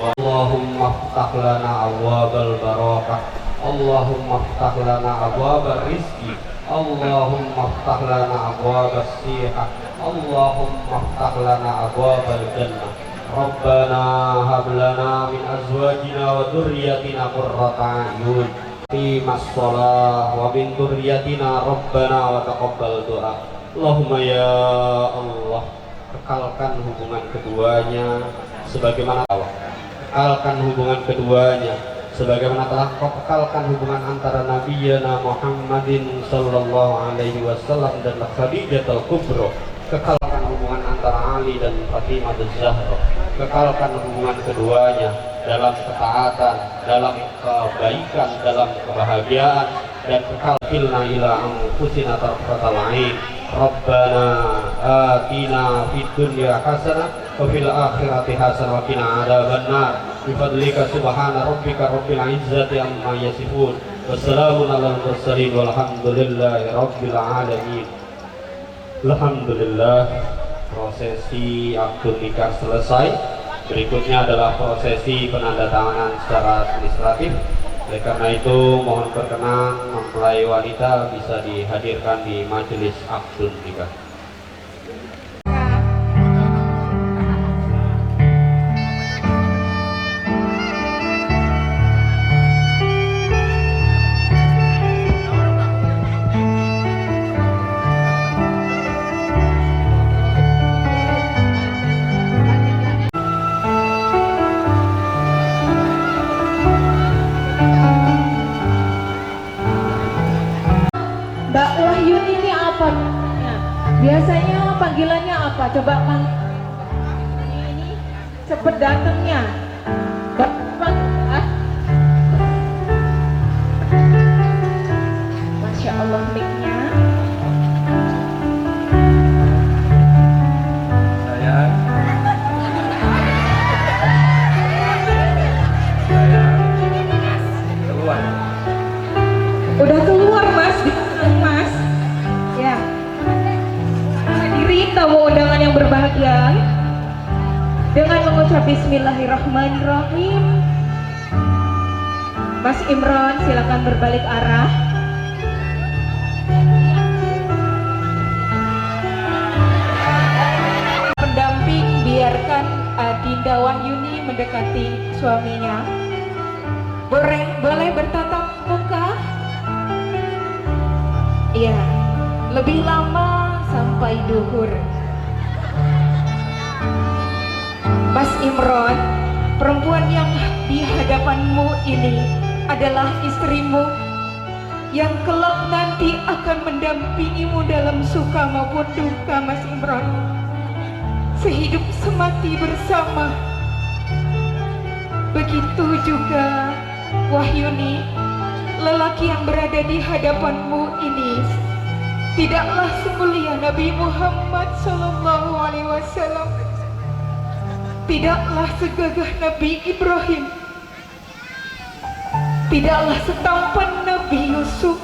Allahumma aftah lana abwabal barakah. Allahumma aftah lana abwabal rizki. Allahumma aftah lana abwabas sihah. Allahumma aftah lana abwabal jannah. Rabbana hab lana min azwajina wa dhurriyyatina qurrata a'yun. Qimas shalah wa min dhurriyyatina rabbana wa taqabbal du'a. Allahumma ya Allah, kekalkan hubungan keduanya sebagaimana Allah. Kekalkan hubungan keduanya sebagaimana telah kau kekalkan hubungan antara Nabiyyana Muhammadin sallallahu alaihi wasallam dan Khadijatul Kubra. Kekalkan hubungan antara Ali dan Fatimah Az-Zahra. Kekalkan hubungan keduanya dalam ketaatan, dalam kebaikan, dalam kebahagiaan, dan kekalkilna ila anfusina tarfatal ain. Rabbana atina fid dunya hasanah wa fil akhirati hasanah wa qina adzabannar. Bi fadlika subhana rabbika rabbil izzati amma yasifun. Wassalamun alal mursalin walhamdulillahi rabbil alamin. Alhamdulillah, prosesi akad nikah selesai. Berikutnya adalah prosesi penandatanganan secara administratif. Oleh karena itu mohon berkenan mempelai wanita bisa dihadirkan di majelis akad nikah. Mbak Wahyuni ini apa? Biasanya panggilannya apa? Coba ini cepet datangnya. Masya Allah mic-nya. Keluar. Udah keluar Mas, Mas. Ya. Hadirin tamu undangan yang berbahagia, dengan mengucap Bismillahirrahmanirrahim, Mas Imron silakan berbalik arah. Pendamping biarkan Adinda Wahyuni mendekati suaminya. Boleh bertatap muka? Iya, lebih lama sampai duhur. Mas Imron, perempuan yang di hadapanmu ini adalah istrimu yang kelak nanti akan mendampingimu dalam suka maupun duka, Mas Imron. Sehidup semati bersama. Begitu juga Wahyuni, lelaki yang berada di hadapanmu ini tidaklah semulia Nabi Muhammad sallallahu alaihi wasallam, tidaklah segagah Nabi Ibrahim, tidaklah setampan Nabi Yusuf,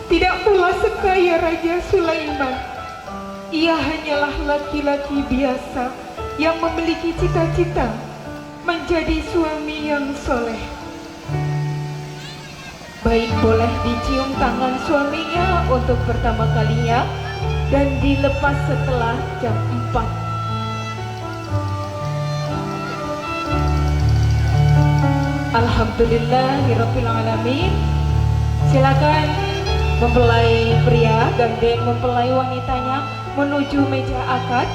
tidak pula sekaya Raja Sulaiman. Ia hanyalah laki-laki biasa yang memiliki cita-cita menjadi suami yang soleh. Baik, boleh dicium tangan suaminya untuk pertama kalinya dan dilepas setelah jam 4. Alhamdulillahirabbil alamin. Silakan mempelai pria gandeng mempelai wanitanya menuju meja akad.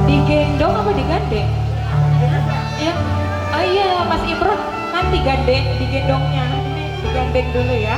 Digendong apa digandeng? Ya, iya Mas Imron nanti digendongnya, digandeng dulu ya.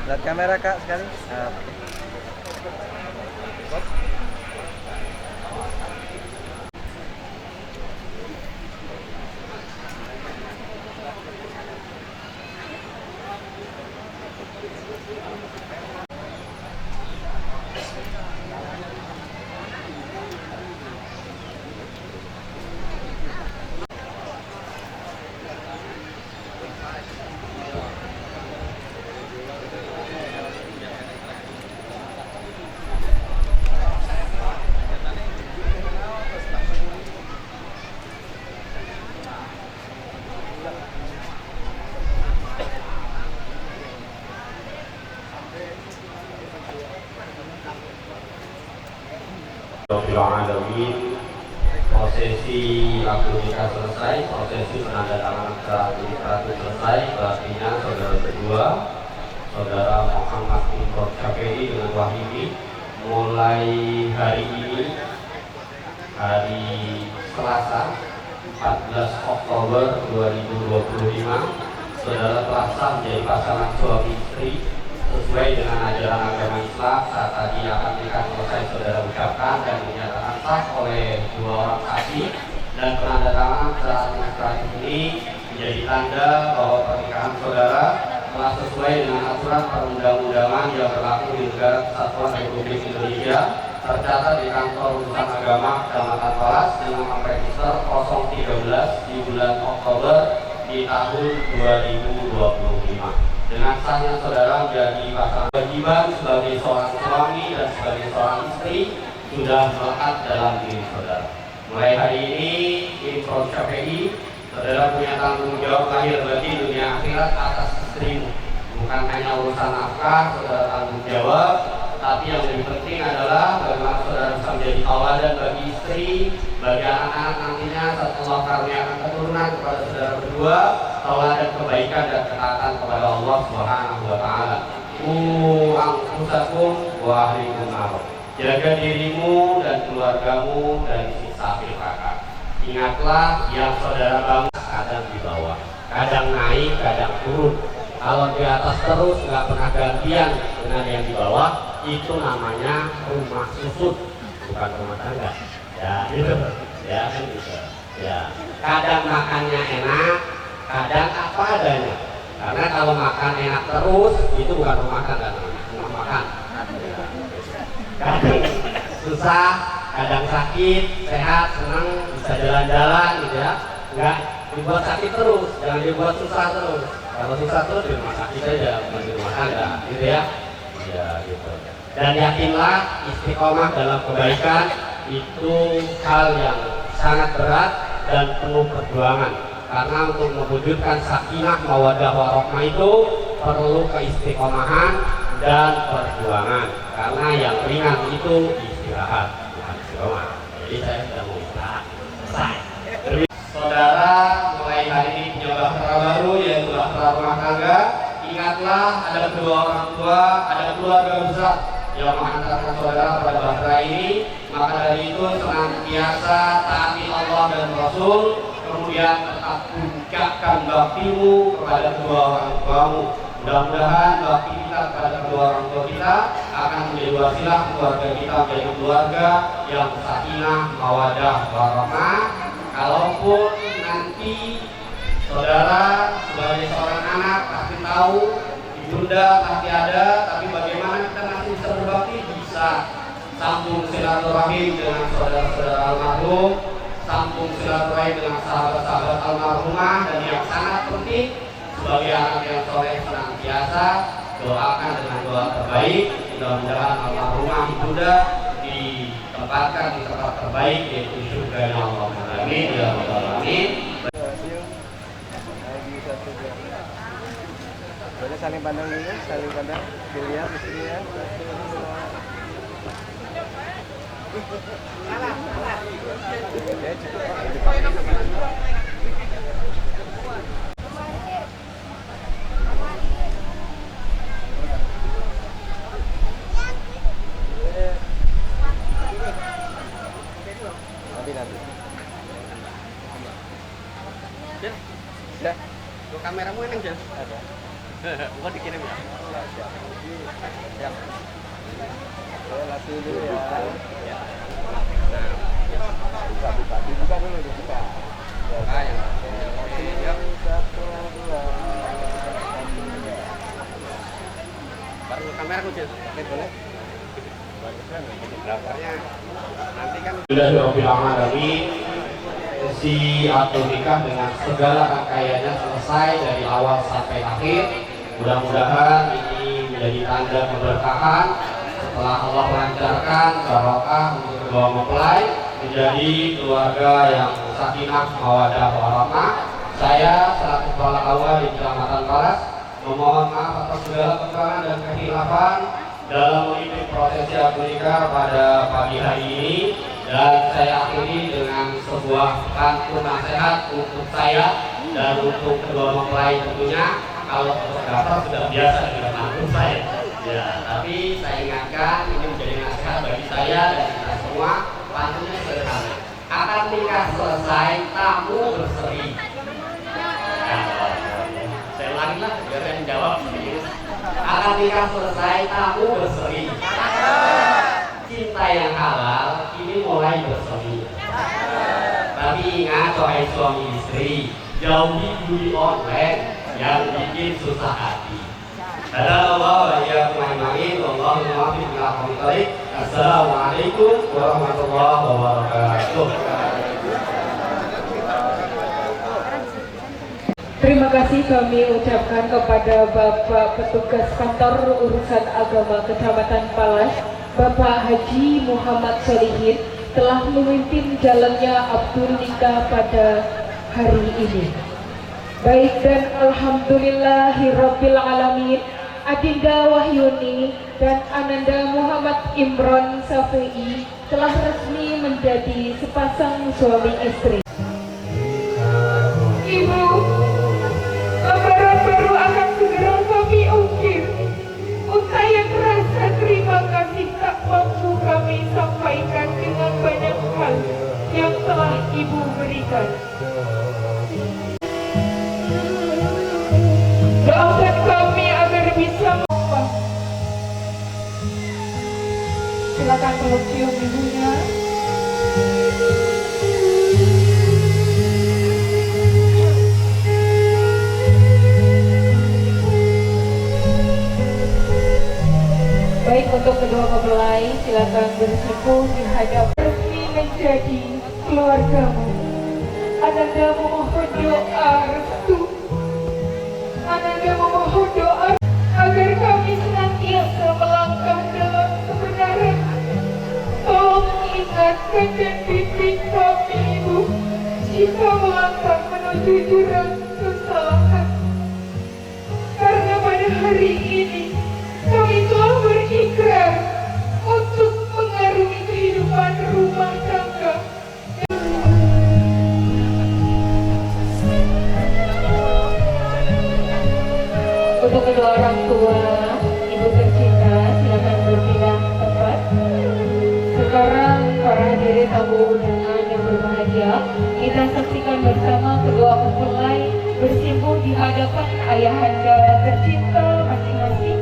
Lihat kamera kak sekali. Prosesi akad nikah selesai, prosesi penandatanganan sertifikat selesai. Artinya saudara berdua, saudara Muhammad Imron Syafei dengan Wahyudi, mulai hari ini, hari Selasa 14 Oktober 2025, saudara telah sah menjadi pasangan suami istri sesuai dengan ajaran agama Islam. Saat tadi akad nikah selesai, saudara ucapkan dan dinyatakan sah oleh dua orang saksi, dan penandatanganan secara administratif ini menjadi tanda bahwa pernikahan saudara telah sesuai dengan aturan perundang-undangan yang berlaku di negara Kesatuan Republik Indonesia, tercatat di kantor urusan agama Kecamatan Palas dengan nomor register 013 di bulan Oktober di tahun 2025. Dengan sahnya saudara menjadi pasangan, kewajiban sebagai seorang suami dan sebagai seorang istri sudah melekat dalam diri saudara. Mulai hari ini, Imron Syafei, saudara punya tanggung jawab lahir batin dunia akhirat atas istrimu. Bukan hanya urusan nafkah, saudara tanggung jawab, tapi yang lebih penting adalah bagaimana saudara bisa menjadi tauladan bagi istri, bagi anak-anak nantinya saat Allah karuniakan keturunan kepada saudara berdua, tauladan kebaikan dan ketaatan kepada Allah Subhanahu wa taala. Anfusakum wa ahlikum nar. Jaga dirimu dan keluargamu dari siksa api neraka. Ingatlah yang saudara bangun kadang di bawah, kadang naik, kadang turun. Kalau di atas terus nggak pernah gantian dengan yang di bawah, itu namanya rumah susut, bukan rumah tangga. Ya gitu, ya kan gitu. Ya, kadang makannya enak, kadang apa adanya. Karena kalau makan enak terus, itu bukan rumah tangga, rumah makan. Kadang susah, kadang sakit, sehat, senang, bisa jalan-jalan gitu ya. Enggak dibuat sakit terus, jangan dibuat susah terus. Kalau susah terus di rumah sakit aja, bukan di rumah tangga, gitu ya. Ya gitu. Dan yakinlah istiqomah dalam kebaikan itu hal yang sangat berat dan penuh perjuangan. Karena untuk mewujudkan sakinah mawaddah warahmah itu perlu keistiqomahan dan perjuangan. Karena yang ringan itu istirahat, bukan istiqomah. Jadi saya sudah mau istirahat, selesai. saudara mulai hari ini punya bahtera baru, yaitu bahtera rumah tangga. Ingatlah ada kedua orang tua, ada keluarga besar yang mengantarkan saudara pada bahtera ini. Maka dari itu senantiasa taati Allah dan Rasul, kemudian tetap puncakkan baktimu kepada kedua orang tuamu. Mudah-mudahan bakti kita kepada kedua orang tua kita akan menjadi wasilah keluarga kita menjadi keluarga yang sakinah, mawaddah, warahmah. Kalaupun nanti saudara sebagai seorang anak pasti tahu ibunda pasti ada, tapi bagaimana kita masih bisa berbakti? Bisa sambung silaturahim dengan saudara-saudara almarhum, sambung silaturahim dengan sahabat-sahabat almarhumah, dan yang sangat penting sebagai anak yang soleh senantiasa doakan dengan doa terbaik. Mudah-mudahan almarhumah ibunda ditempatkan di tempat terbaik, yaitu surga Allah. Amin ya rabbal alamin. Boleh saling pandang dulu, saling pandang, dilihat di sini ya. Ya, cukup. Nanti. Ya. Kameramu enak Jel? Ada. Bukan dikirim ya? Siap. Saya latih dulu ya. Ya. Dibuka dulu, dibuka. Buka ya. Siap. 1, 2. Baru kameraku Jel? Oke, boleh. Nanti kan sesi akad nikah dengan segala rangkaiannya selesai dari awal sampai akhir. Mudah-mudahan ini menjadi tanda keberkahan setelah Allah melancarkan barokah untuk kedua mempelai menjadi keluarga yang sakinah, mawaddah, warahmah. Saya selaku kepala awal di Kecamatan Paras memohon maaf atas segala kekurangan dan kehilafan dalam memimpin prosesi akad nikah pada pagi hari ini, dan saya akhiri dengan sebuah pantun nasihat untuk saya dan untuk kedua mempelai tentunya. Kalau fotografer sudah biasa dengan pantun saya, ya, tapi saya ingatkan ini menjadi nasihat bagi saya dan kita semua. Pantunnya sederhana: akad nikah selesai, tamu berseri. Saya ulangi lah biar yang jawab. Akad nikah selesai, tamu berseri. Cinta yang halal ini mulai berseri. Tapi ingat wahai suami istri, jauhi judi online yang bikin susah hati. Dadah wa iyyakum ajma'in. Wallahu muwaffiq ila aqwamit thoriq. Assalamualaikum warahmatullahi wabarakatuh. Terima kasih kami ucapkan kepada Bapak Petugas Kantor Urusan Agama Kecamatan Palas, Bapak Haji Muhammad Solihin, telah memimpin jalannya akad nikah pada hari ini. Baik, dan alhamdulillahirabbil alamin, Adinda Wahyuni dan Ananda Muhammad Imron Safi'i telah resmi menjadi sepasang suami istri. Ibu, lamaran baru akan segera kami ungkit. Untayan rasa terima kasih tak mampu kami sampaikan dengan banyak hal yang telah Ibu berikan. Doakan kami agar bisa mampu. Silakan peluk cium ibunya. Baik, untuk kedua mempelai silakan bersepuh di hadapan resmi menjadi keluargamu. Ananda memohon doa restu. Ananda memohon doa agar kami senantiasa melangkah dalam kebenaran. Tolong ingatkan dan bimbing kami, Ibu, jika melangkah menuju jurang kesalahan. Karena pada hari ini kami telah berikrar untuk mengarungi kehidupan rumah tangga. sekarang para hadirin tamu undangan yang berbahagia, kita saksikan bersama kedua mempelai bersimpuh di hadapan ayahanda tercinta masing-masing.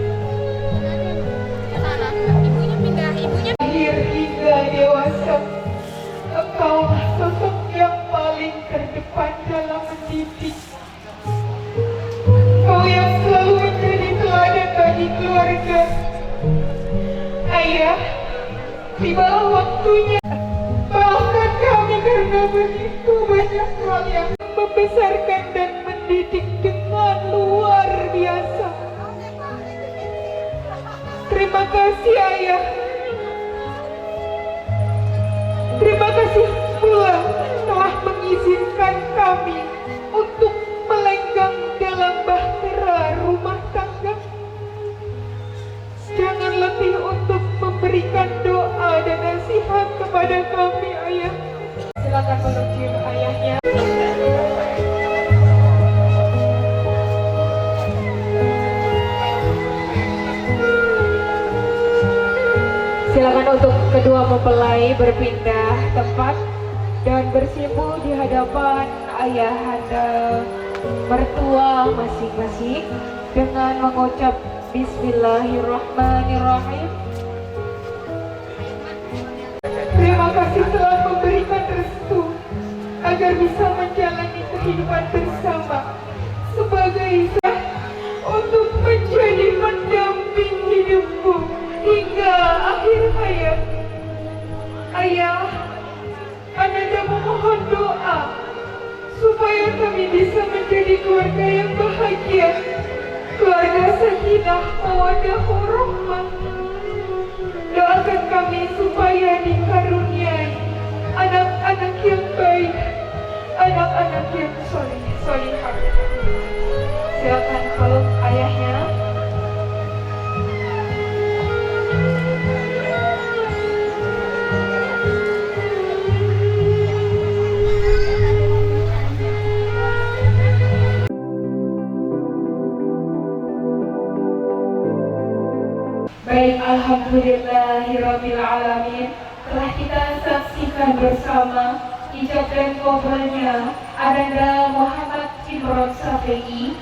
Lahir hingga dewasa, engkaulah sosok yang paling terdepan dalam mendidik. Kau yang selalu menjadi teladan bagi keluarga. Ayah, tibalah waktunya. Maafkan kami karena begitu banyak hal yang membesarkan dan mendidik dengan luar biasa. Terima kasih Ayah. Terima kasih pula telah mengizinkan kami untuk melenggang dalam bahtera rumah tangga. Jangan letih untuk memberikan doa dan nasihat kepada kami, Ayah. Silakan menuju ayahnya. Silakan untuk kedua mempelai berpindah tempat dan bersimpuh di hadapan ayahanda mertua masing-masing dengan mengucap Bismillahirrahmanirrahim. Terima kasih telah memberikan restu agar bisa menjalani kehidupan bersama sebagai untuk menjadi pendamping hidupku hingga akhir hayat. Ayah, Ananda memohon doa supaya kami bisa menjadi keluarga yang bahagia, keluarga sakinah mawaddah warahmah. Doakan kami supaya dikaruniai anak-anak yang baik, anak-anak yang solihah. Silakan peluk ayahnya. Baik, alhamdulillahirabbil alamin. Telah kita saksikan bersama ijab dan kabulnya Ananda Muhammad Imron Safei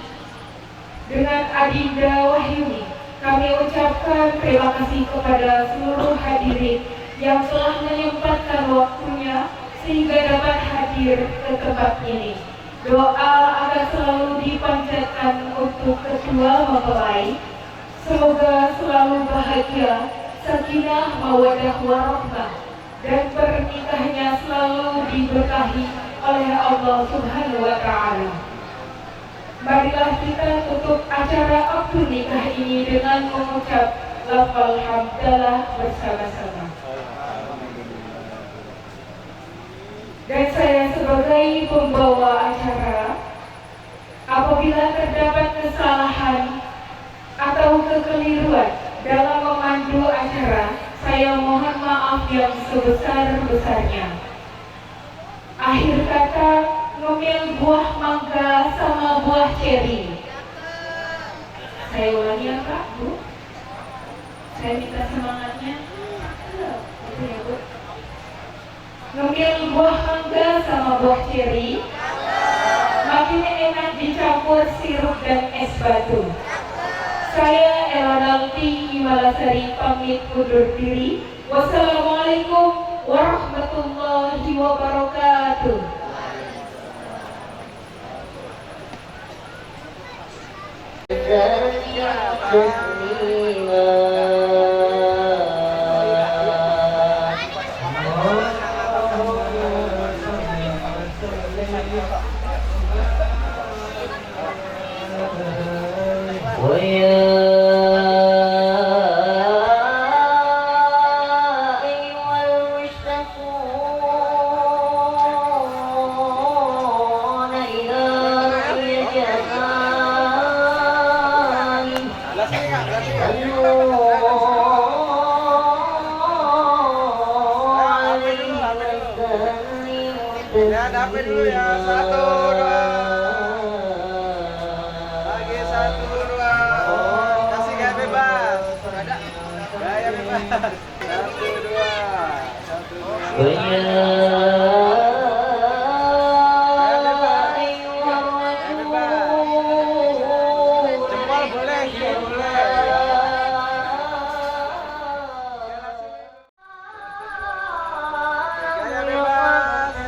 dengan Adinda Wahyuni. Kami ucapkan terima kasih kepada seluruh hadirin yang telah menyempatkan waktunya sehingga dapat hadir ke tempat ini. Doa akan selalu dipanjatkan untuk kedua mempelai. Semoga selalu bahagia, sakinah mawaddah warahmah, dan pernikahannya selalu diberkahi oleh Allah Subhanahu wa Ta'ala. Marilah kita tutup acara akad nikah ini dengan mengucap lafal hamdalah bersama-sama. Dan saya sebagai pembawa acara, apabila terdapat kesalahan atau kekeliruan dalam memandu acara, saya mohon maaf yang sebesar-besarnya. Akhir kata, ngemil buah mangga sama buah ceri. Saya ulangi ya Kak, Bu. Saya minta semangatnya. Itu ya Bu. Ngemil buah mangga sama buah ceri. Makin enak dicampur sirup dan es batu. Saya Elanalti Himalasari pamit undur diri. Wassalamualaikum warahmatullahi wabarakatuh. Ya, dapet dulu ya. 1, 2. Lagi 1, 2. Kasih gaya bebas. Ada? Gaya bebas. 1, 2. Jempol boleh, gigi boleh. Gaya bebas.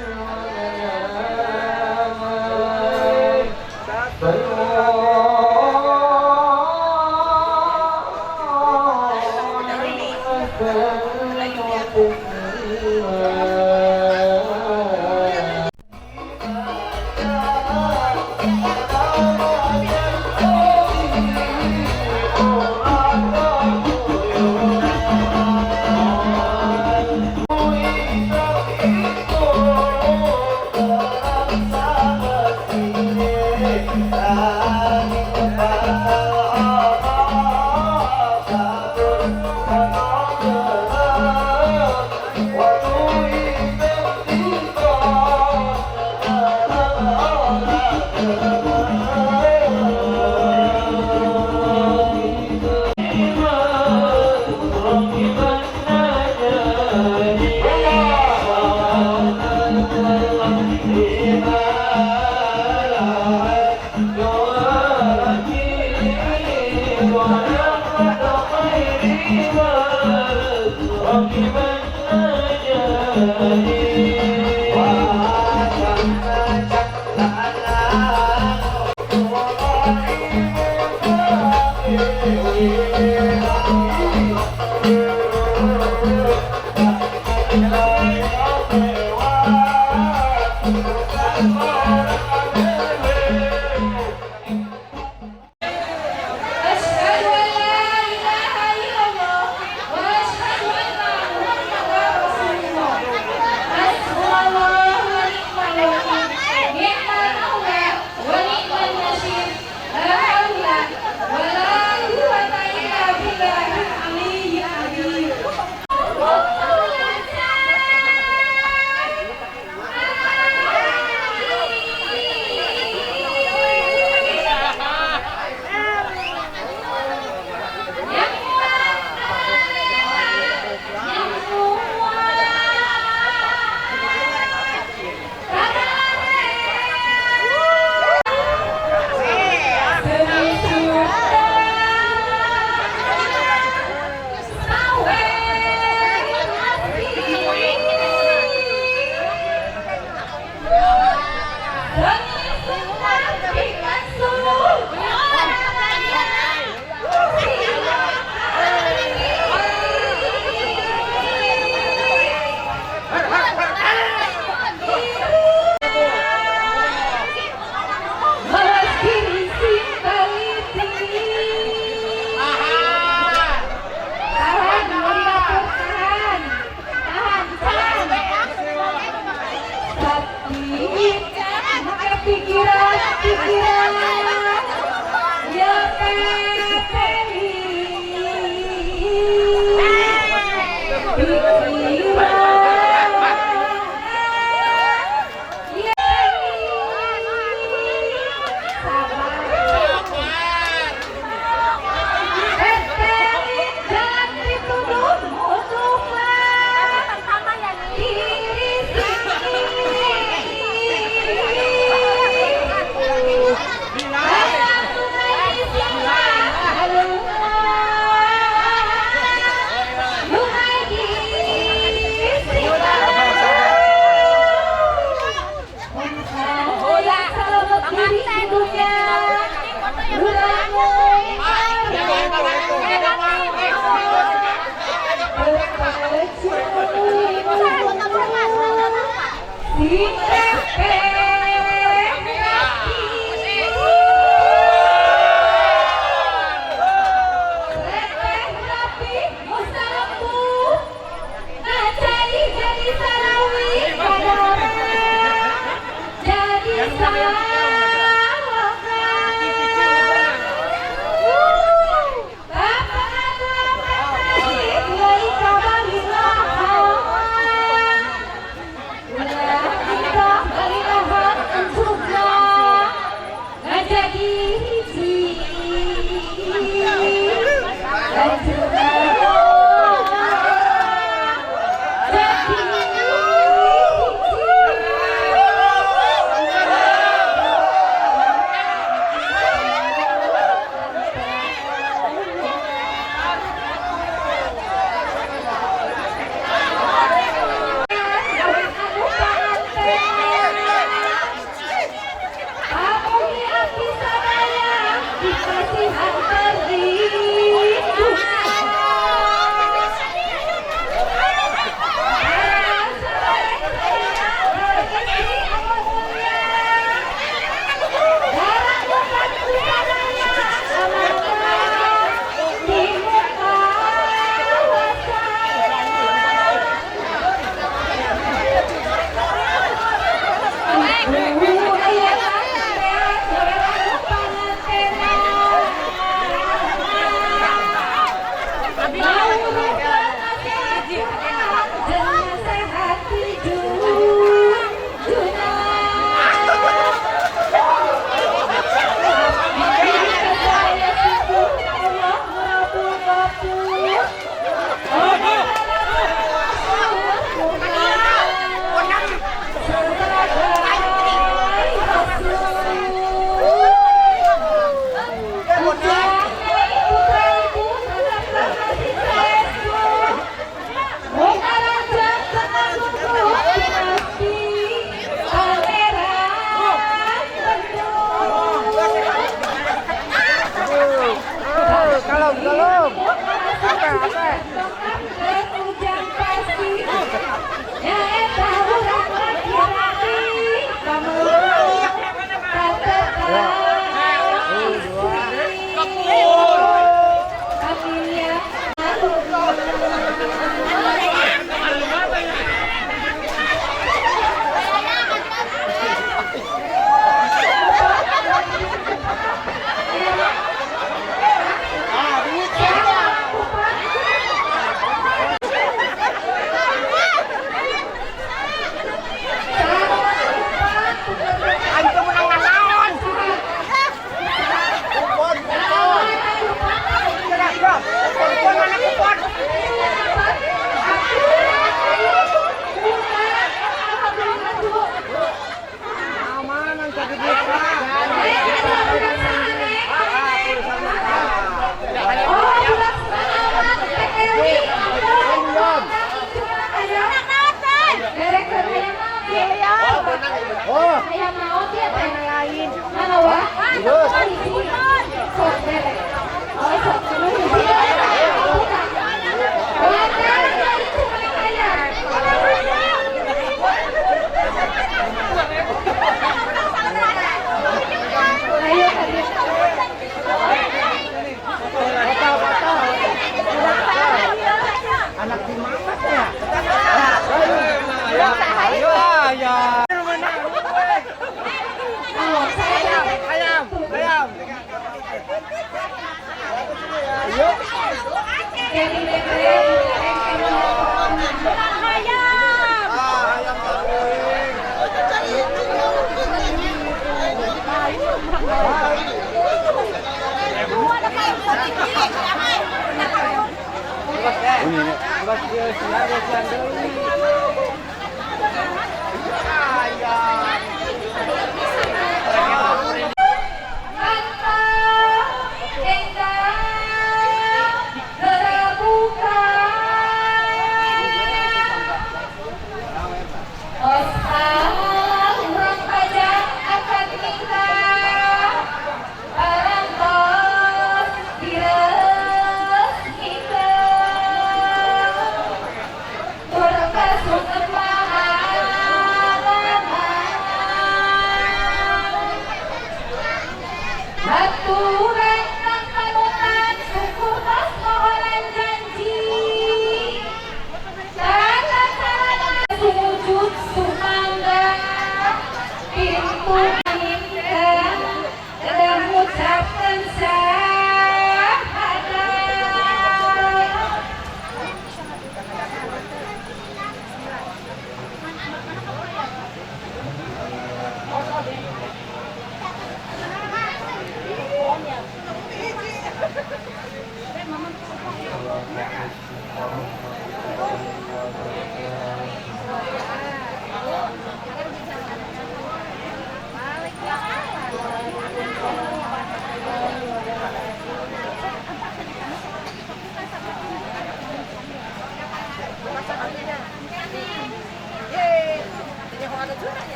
Marilah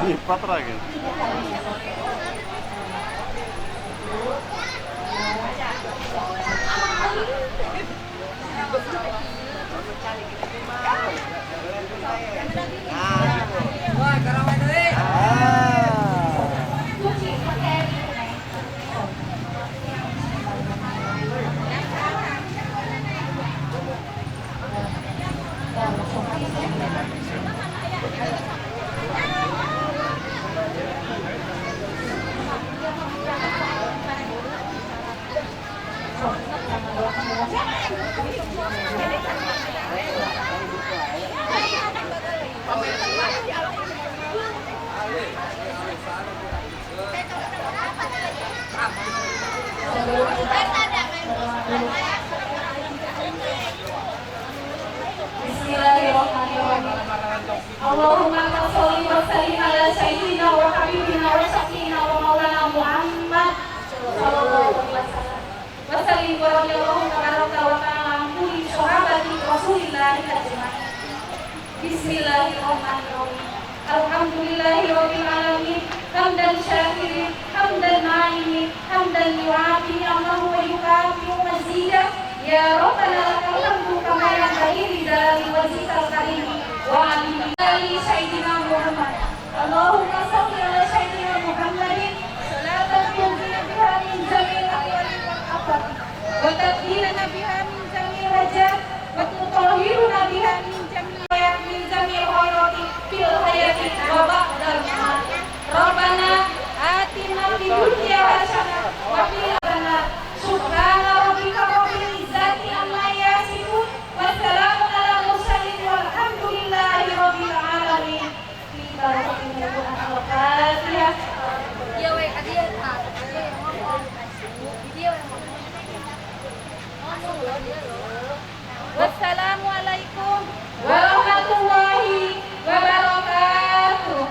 Lipat lagi. Bismillahirrahmanirrahim. Allahumma sholli wa sallim ala sayyidina wa habibina wa syafiina wa maulana Muhammad sallallahu alaihi wasallam. Wa sallim wa radhiyallahu tabaraka wa ta'ala an kulli sahabati Rasulillah ajma'in. Bismillahirrahmanirrahim. Alhamdulillahirabbil alamin. Hamdan syakirin, hamdan na'imin, hamdan yu'afi Allahu wa yukafi mazidah. Ya Rabbana lakal hamdu kama yanbaghi li jalali wajhikal karim wa ali sayyidina Muhammad. Allahumma shalli ala sayyidina Muhammadin salatan tunjina biha min jamil ahwali wal afat wa tadhilana biha min jamil hajat wa tutahhiruna biha min jamil khairati fil hayati wa ba'dal mamat. Rabbana atina fid dunya hasanah wa fil akhirati subhana rabbika rabbil izzati amma yasifun wa salamun alal mursalin walhamdulillahi rabbil alamin. Al-Fatihah. Wassalamualaikum warahmatullahi wabarakatuh.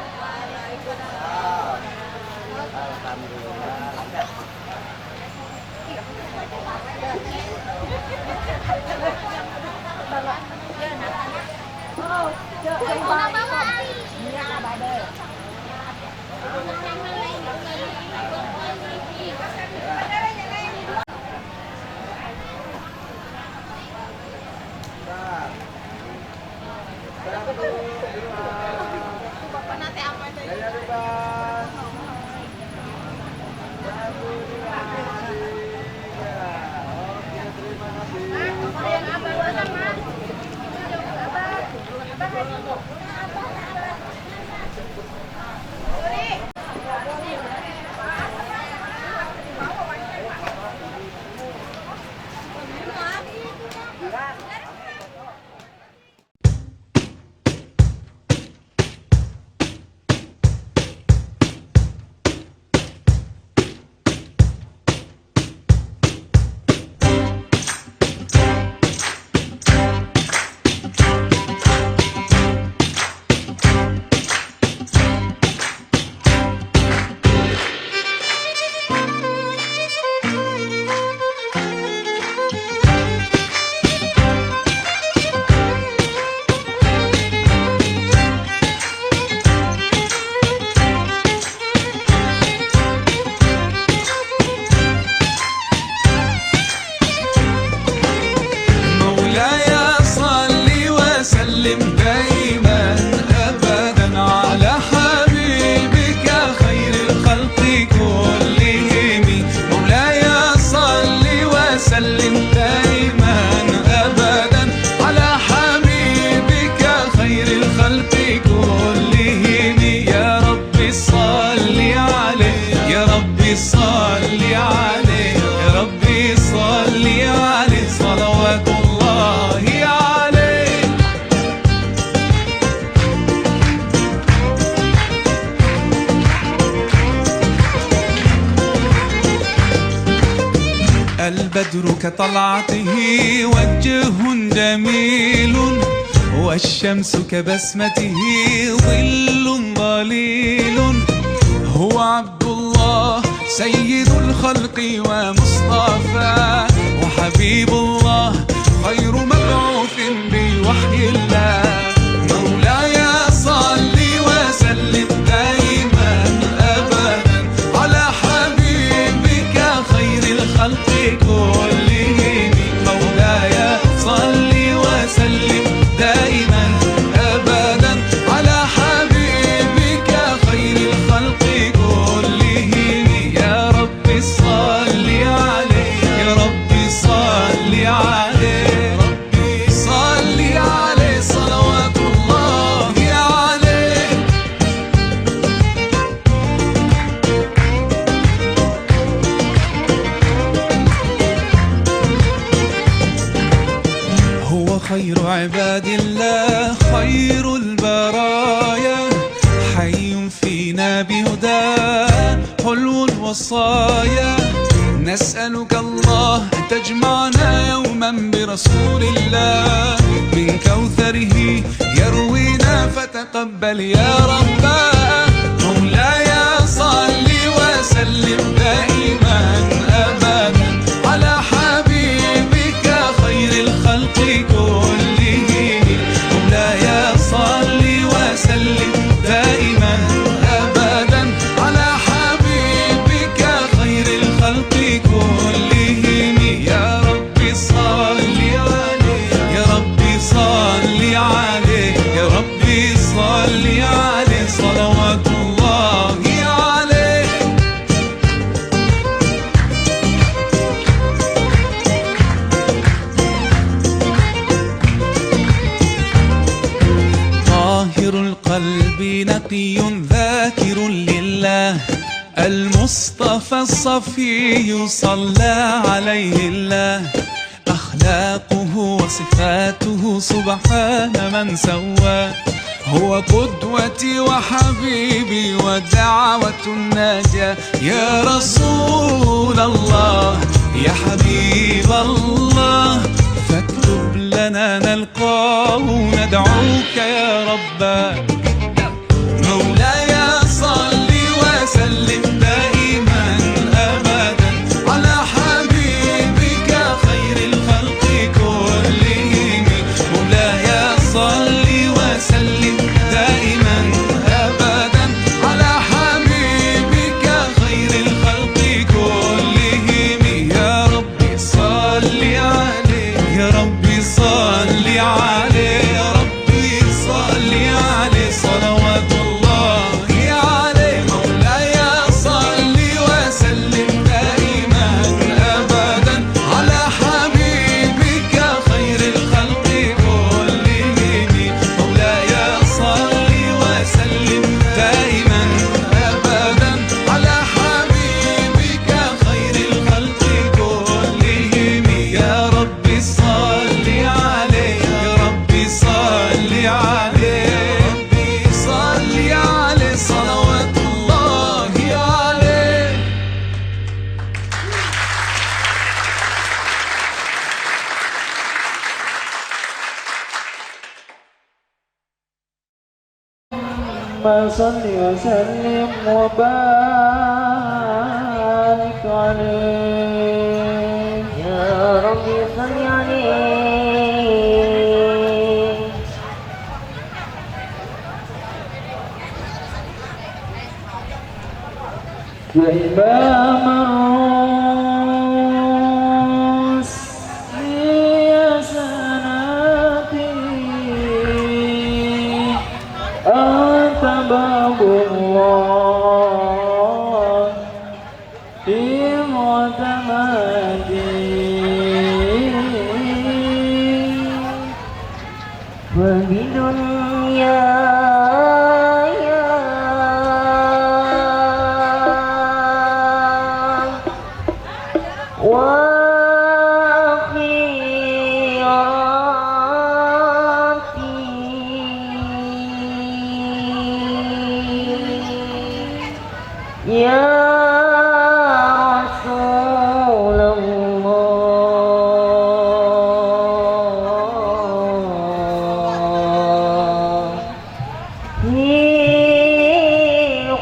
البدر كطلعته وجه جميل، والشمس كبسمته ظل ظليل. هو عبد الله سيد الخلق ومصطفى، وحبيب الله خير مبعوث بوحي الله. مولاي صل وسلم دائما أبدا على حبيبك خير الخلق كلهم. مولاي صل وسلم دائما أبدا على حبيبك خير الخلق كلهم. يا رب صل عليه، يا رب صل عليه، ربي صل عليه صلوات الله عليه. هو خير عباد الله خير البرايا، حي فينا بهداه حلو الوصايا. نسألك الله أن تجمعنا يوما برسول الله، من كوثره يروينا فتقبل يا رباه. مولاي صل وسلم دائما أبدا على حبيبك خير الخلق كلهم. مولاي صل وسلم دائما أبدا على حبيبك خير الخلق كلهم. يا رب صل عليه، يا رب صل عليه، يا رب صل عليه صلوات الله عليه. طاهر القلب نقي ذاكر لله، المصطفى الصفي صلى عليه الله. أخلاقه وصفاته سبحان من سواه، هو قدوتي وحبيبي ودعوة النجاة. يا رسول الله يا حبيب الله، فاكتب لنا نلقاه ندعوك يا رباه. مولاي صل وسلم دائما أبدا على حبيبك خير الخلق كلهم. مولاي صل وسلم دائما أبدا على حبيبك خير الخلق كلهم. يا ربي صل عليه، يا ربي صل عليه، يا ربي صل عليه صل وسلم وبارك عليه يا ربي صل عليه يا إمام الرسل يا سناتي أنت باب الله في معتمدي وبدنيا يا رسول الله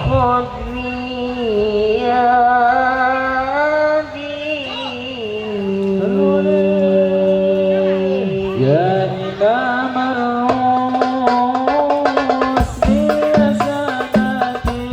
خذ بيدي يا إمام الرسل يا سادتي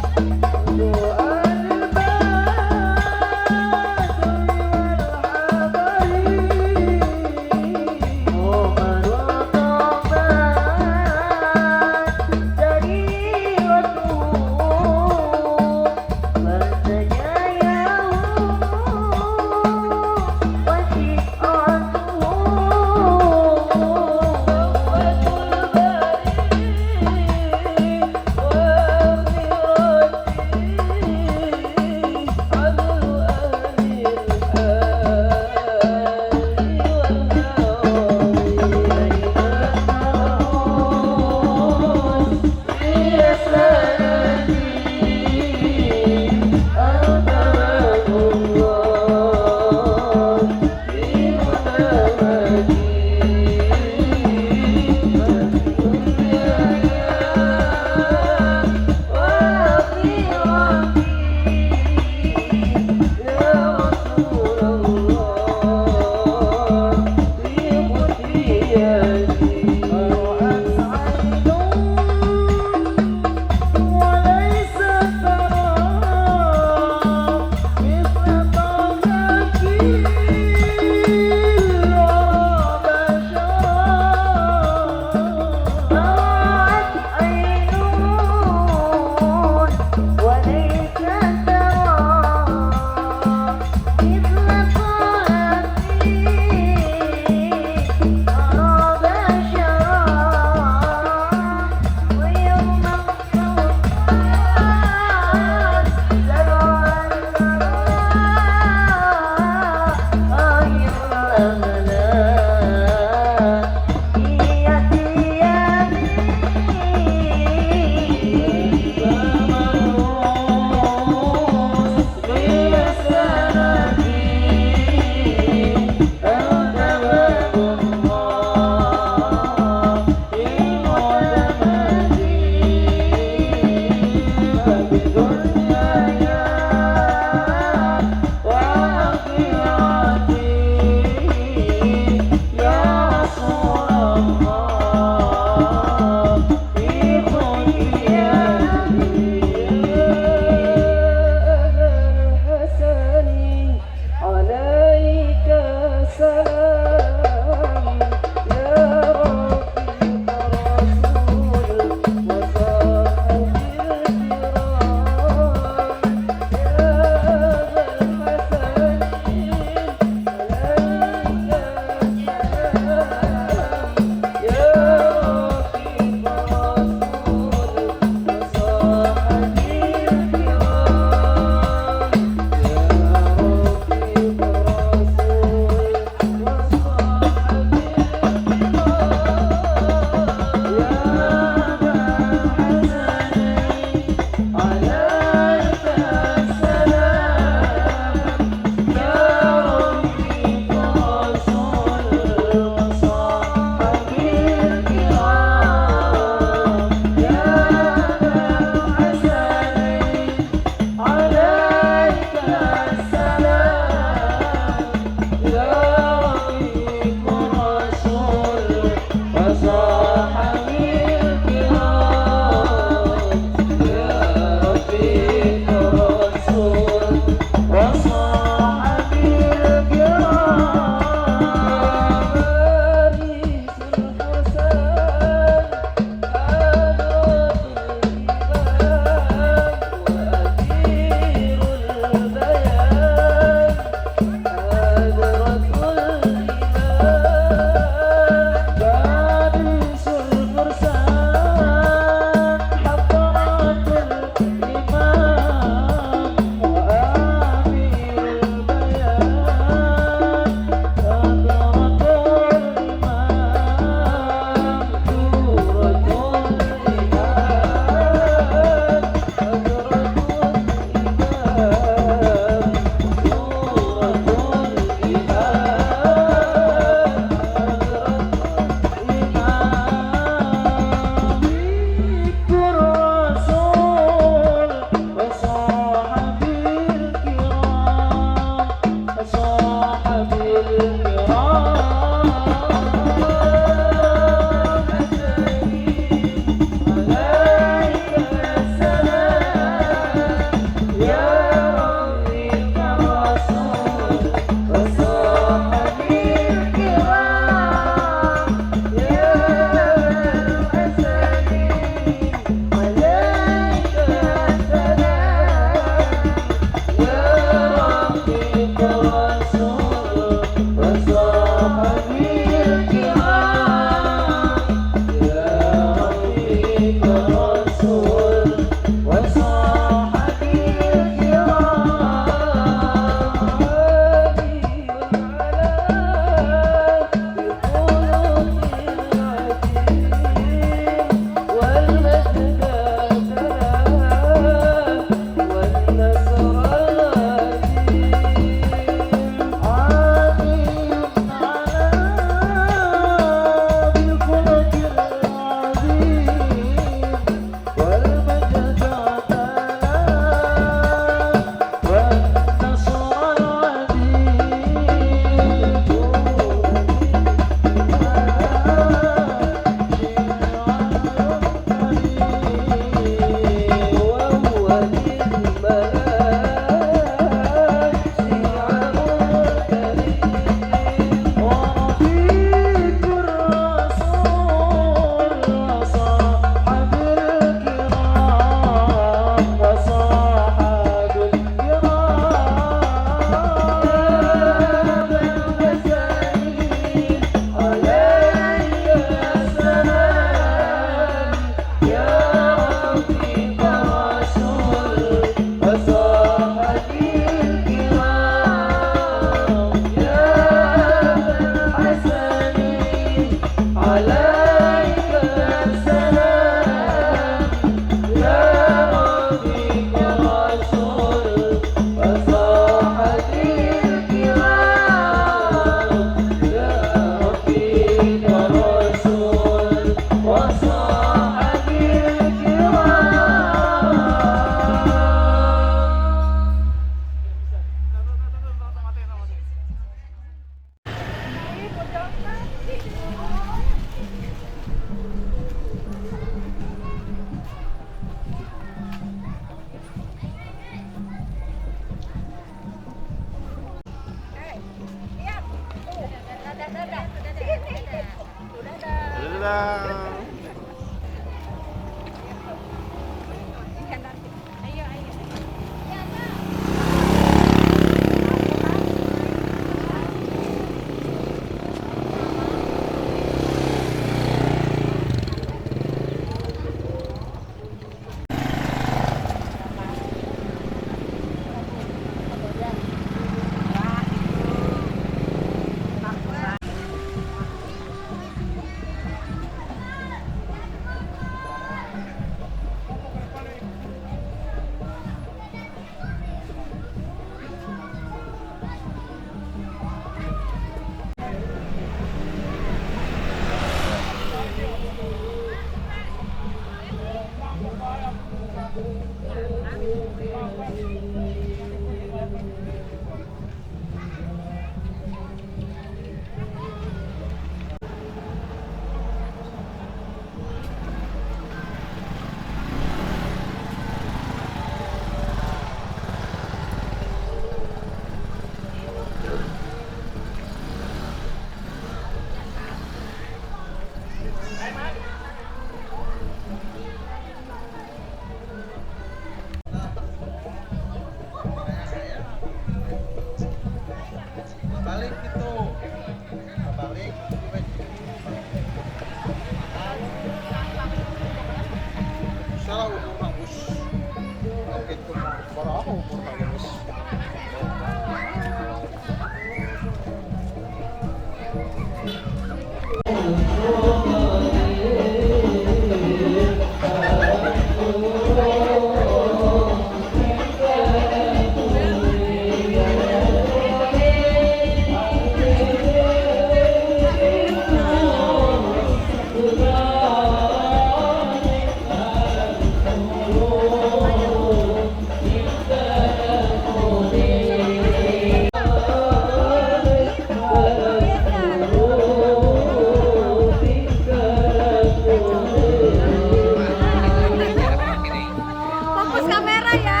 Fokus kamera ya.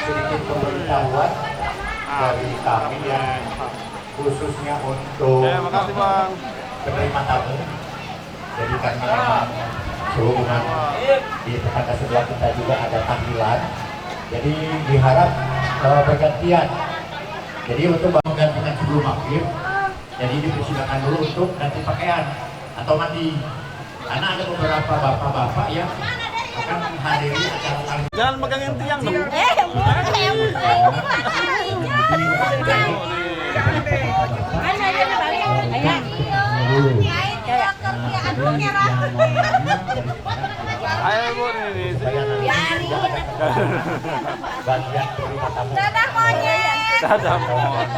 Sedikit pemberitahuan dari kami yang khususnya untuk makasih Bang. penerima tamu. Jadi karena memang sehubungan di tetangga sebelah kita juga ada tahlilan, jadi diharap bergantian. Jadi untuk menggantikan sebelum maghrib, jadi dipersilakan dulu untuk ganti pakaian atau mandi. Karena ada beberapa bapak-bapak yang akan menghadiri acara tahlilan. Jangan megangin tiang dong. Ayo Bu ini. Bagian penerima tamu. Dadah monyet. Dadah monyet.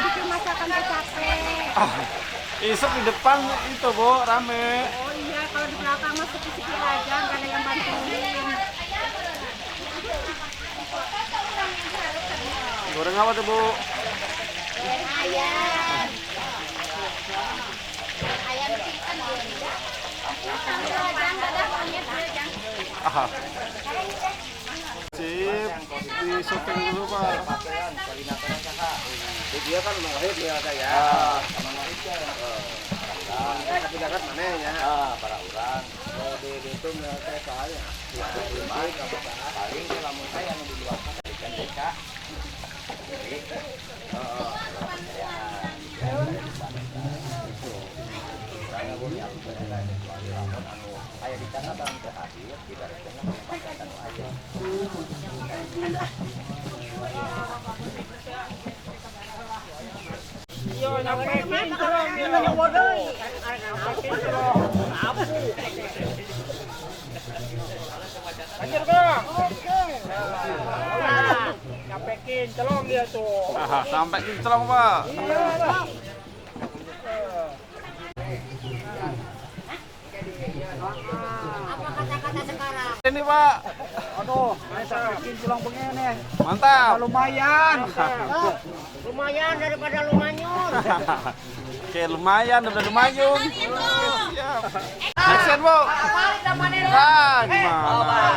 Bikin masakan capek. Isep di depan itu Bu, rame. Oh iya, kalau di belakang mah sepi-sepi aja, nggak ada yang bantuin. Goreng apa tuh Bu? Ayam. Ayam chicken dadah monyet aja. Aha. Sip, di syuting dulu Pak. Dia kan mengakhir dia saya. Tapi dapat mana ya? Para orang. Di itu mereka saya. Paling lamun saya yang di luar ikan deka. Saya di sana bang hadir tidak aja. Yo nyapekin terus dia yang bodoh. Nyapekin terus. Abu. Lanjut Bang. Oke. Nyapekin celong dia tuh. Sampai kinclong Pak. Iya. Apa kata-kata sekarang? Ini Pak. Aduh, saya bikin celong begini. Mantap. Lumayan. Lumayan daripada lu manyun. Oke, lumayan, udah lumayan. Siap. Action, Bu. Ah, gimana?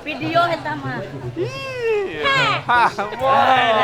Video eta mah. Hah, wow.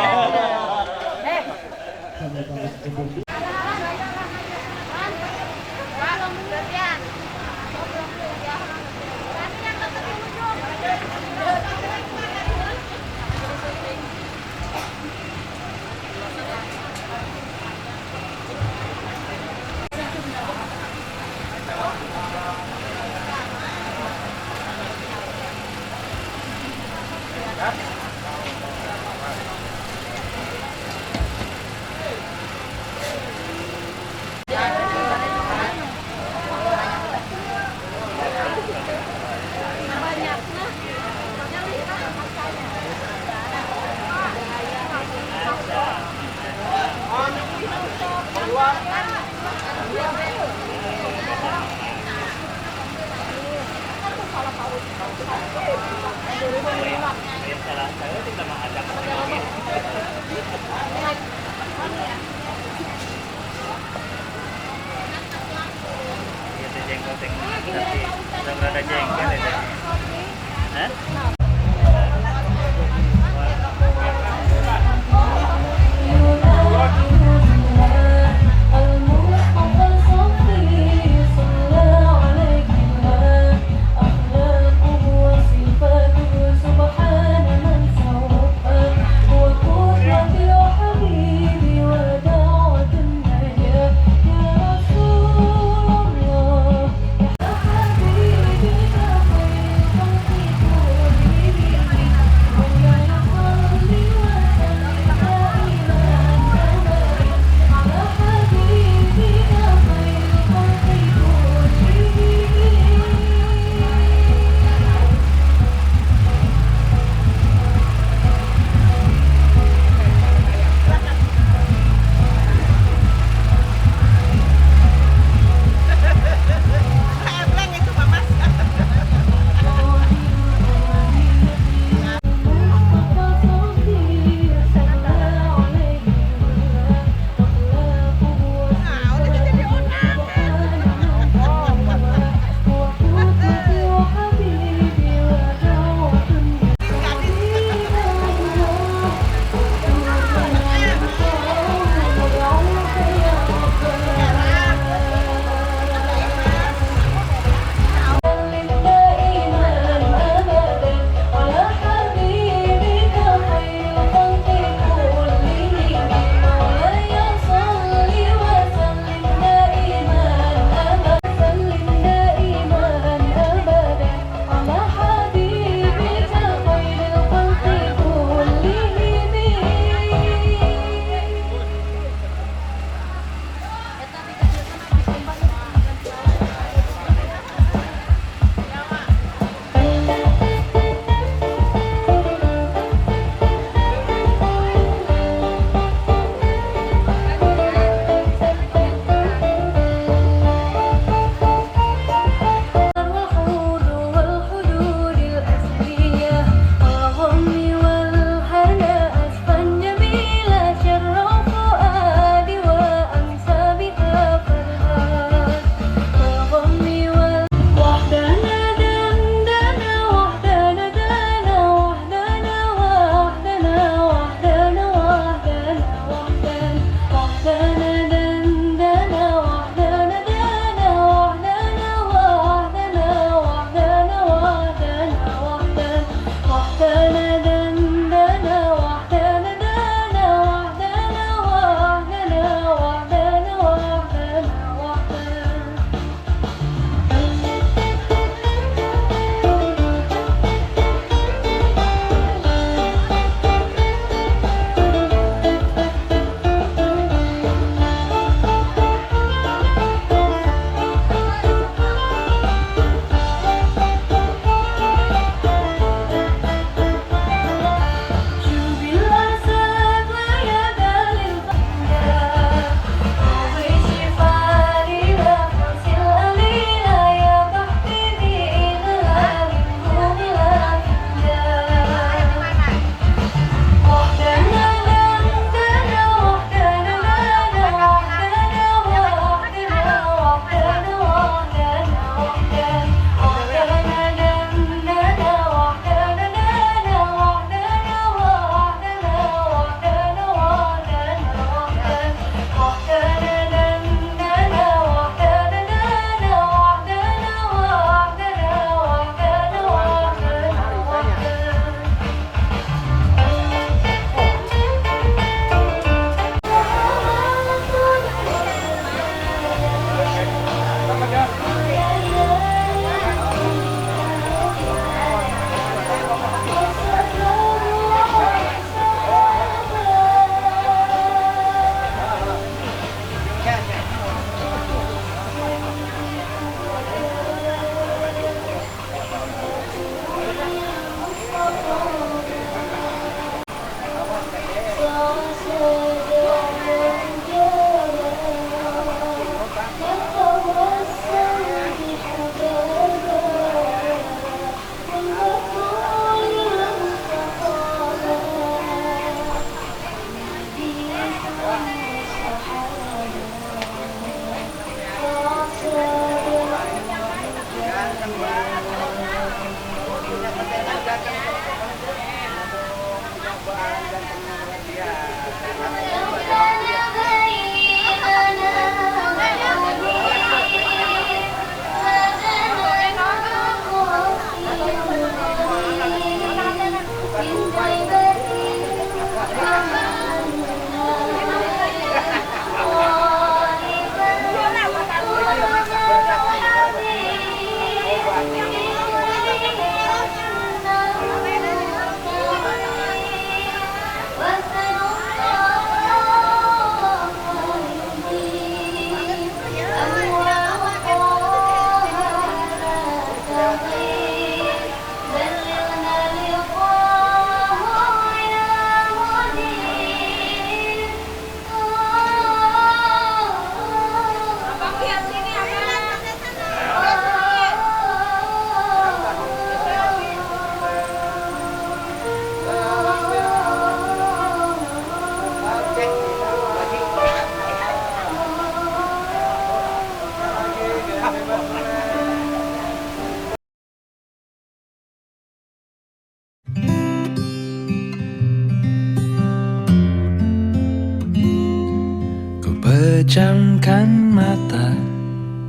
Pejamkan mata,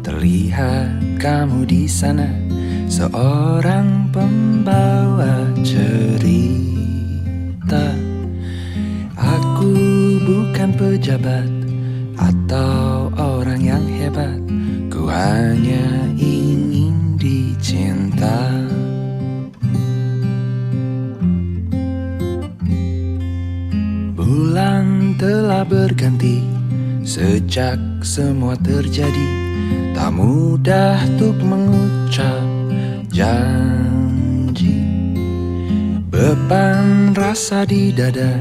terlihat kamu di sana, seorang pembawa cerita. Aku bukan pejabat atau orang yang hebat, ku hanya ingin dicinta. Bulan telah berganti sejak semua terjadi, tak mudah untuk mengucap janji. Beban rasa di dada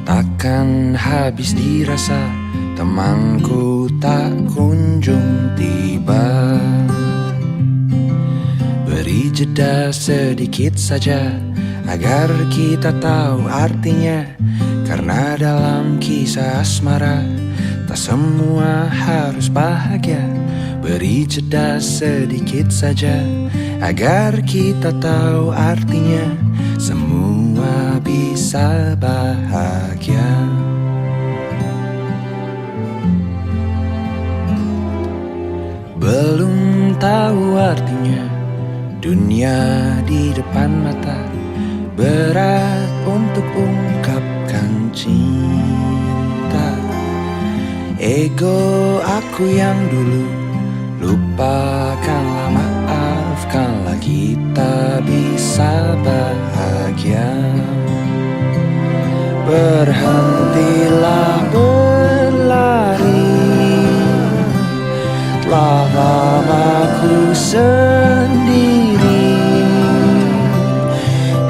takkan habis dirasa, temanku tak kunjung tiba. Beri jeda sedikit saja agar kita tahu artinya, karena dalam kisah asmara tak semua harus bahagia. Beri jeda sedikit saja agar kita tahu artinya, semua bisa bahagia. Belum tahu artinya dunia di depan mata, berat untuk ungkapkan cinta. Ego aku yang dulu, lupakanlah, maafkanlah, kita bisa bahagia. Berhentilah berlari, telah lama ku sendiri.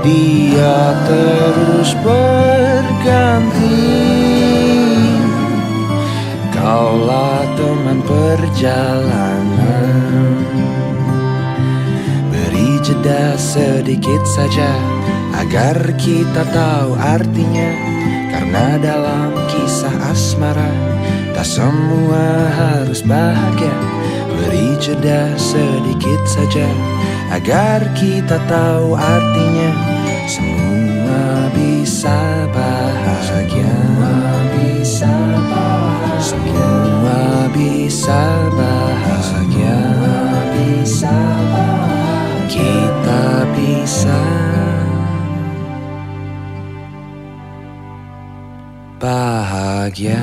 Dia terus berganti, kaulah teman perjalanan. Beri jeda sedikit saja agar kita tahu artinya, karena dalam kisah asmara tak semua harus bahagia. Beri jeda sedikit saja agar kita tahu artinya, semua bisa bahagia. Semua bisa bahagia. Kita bisa bahagia.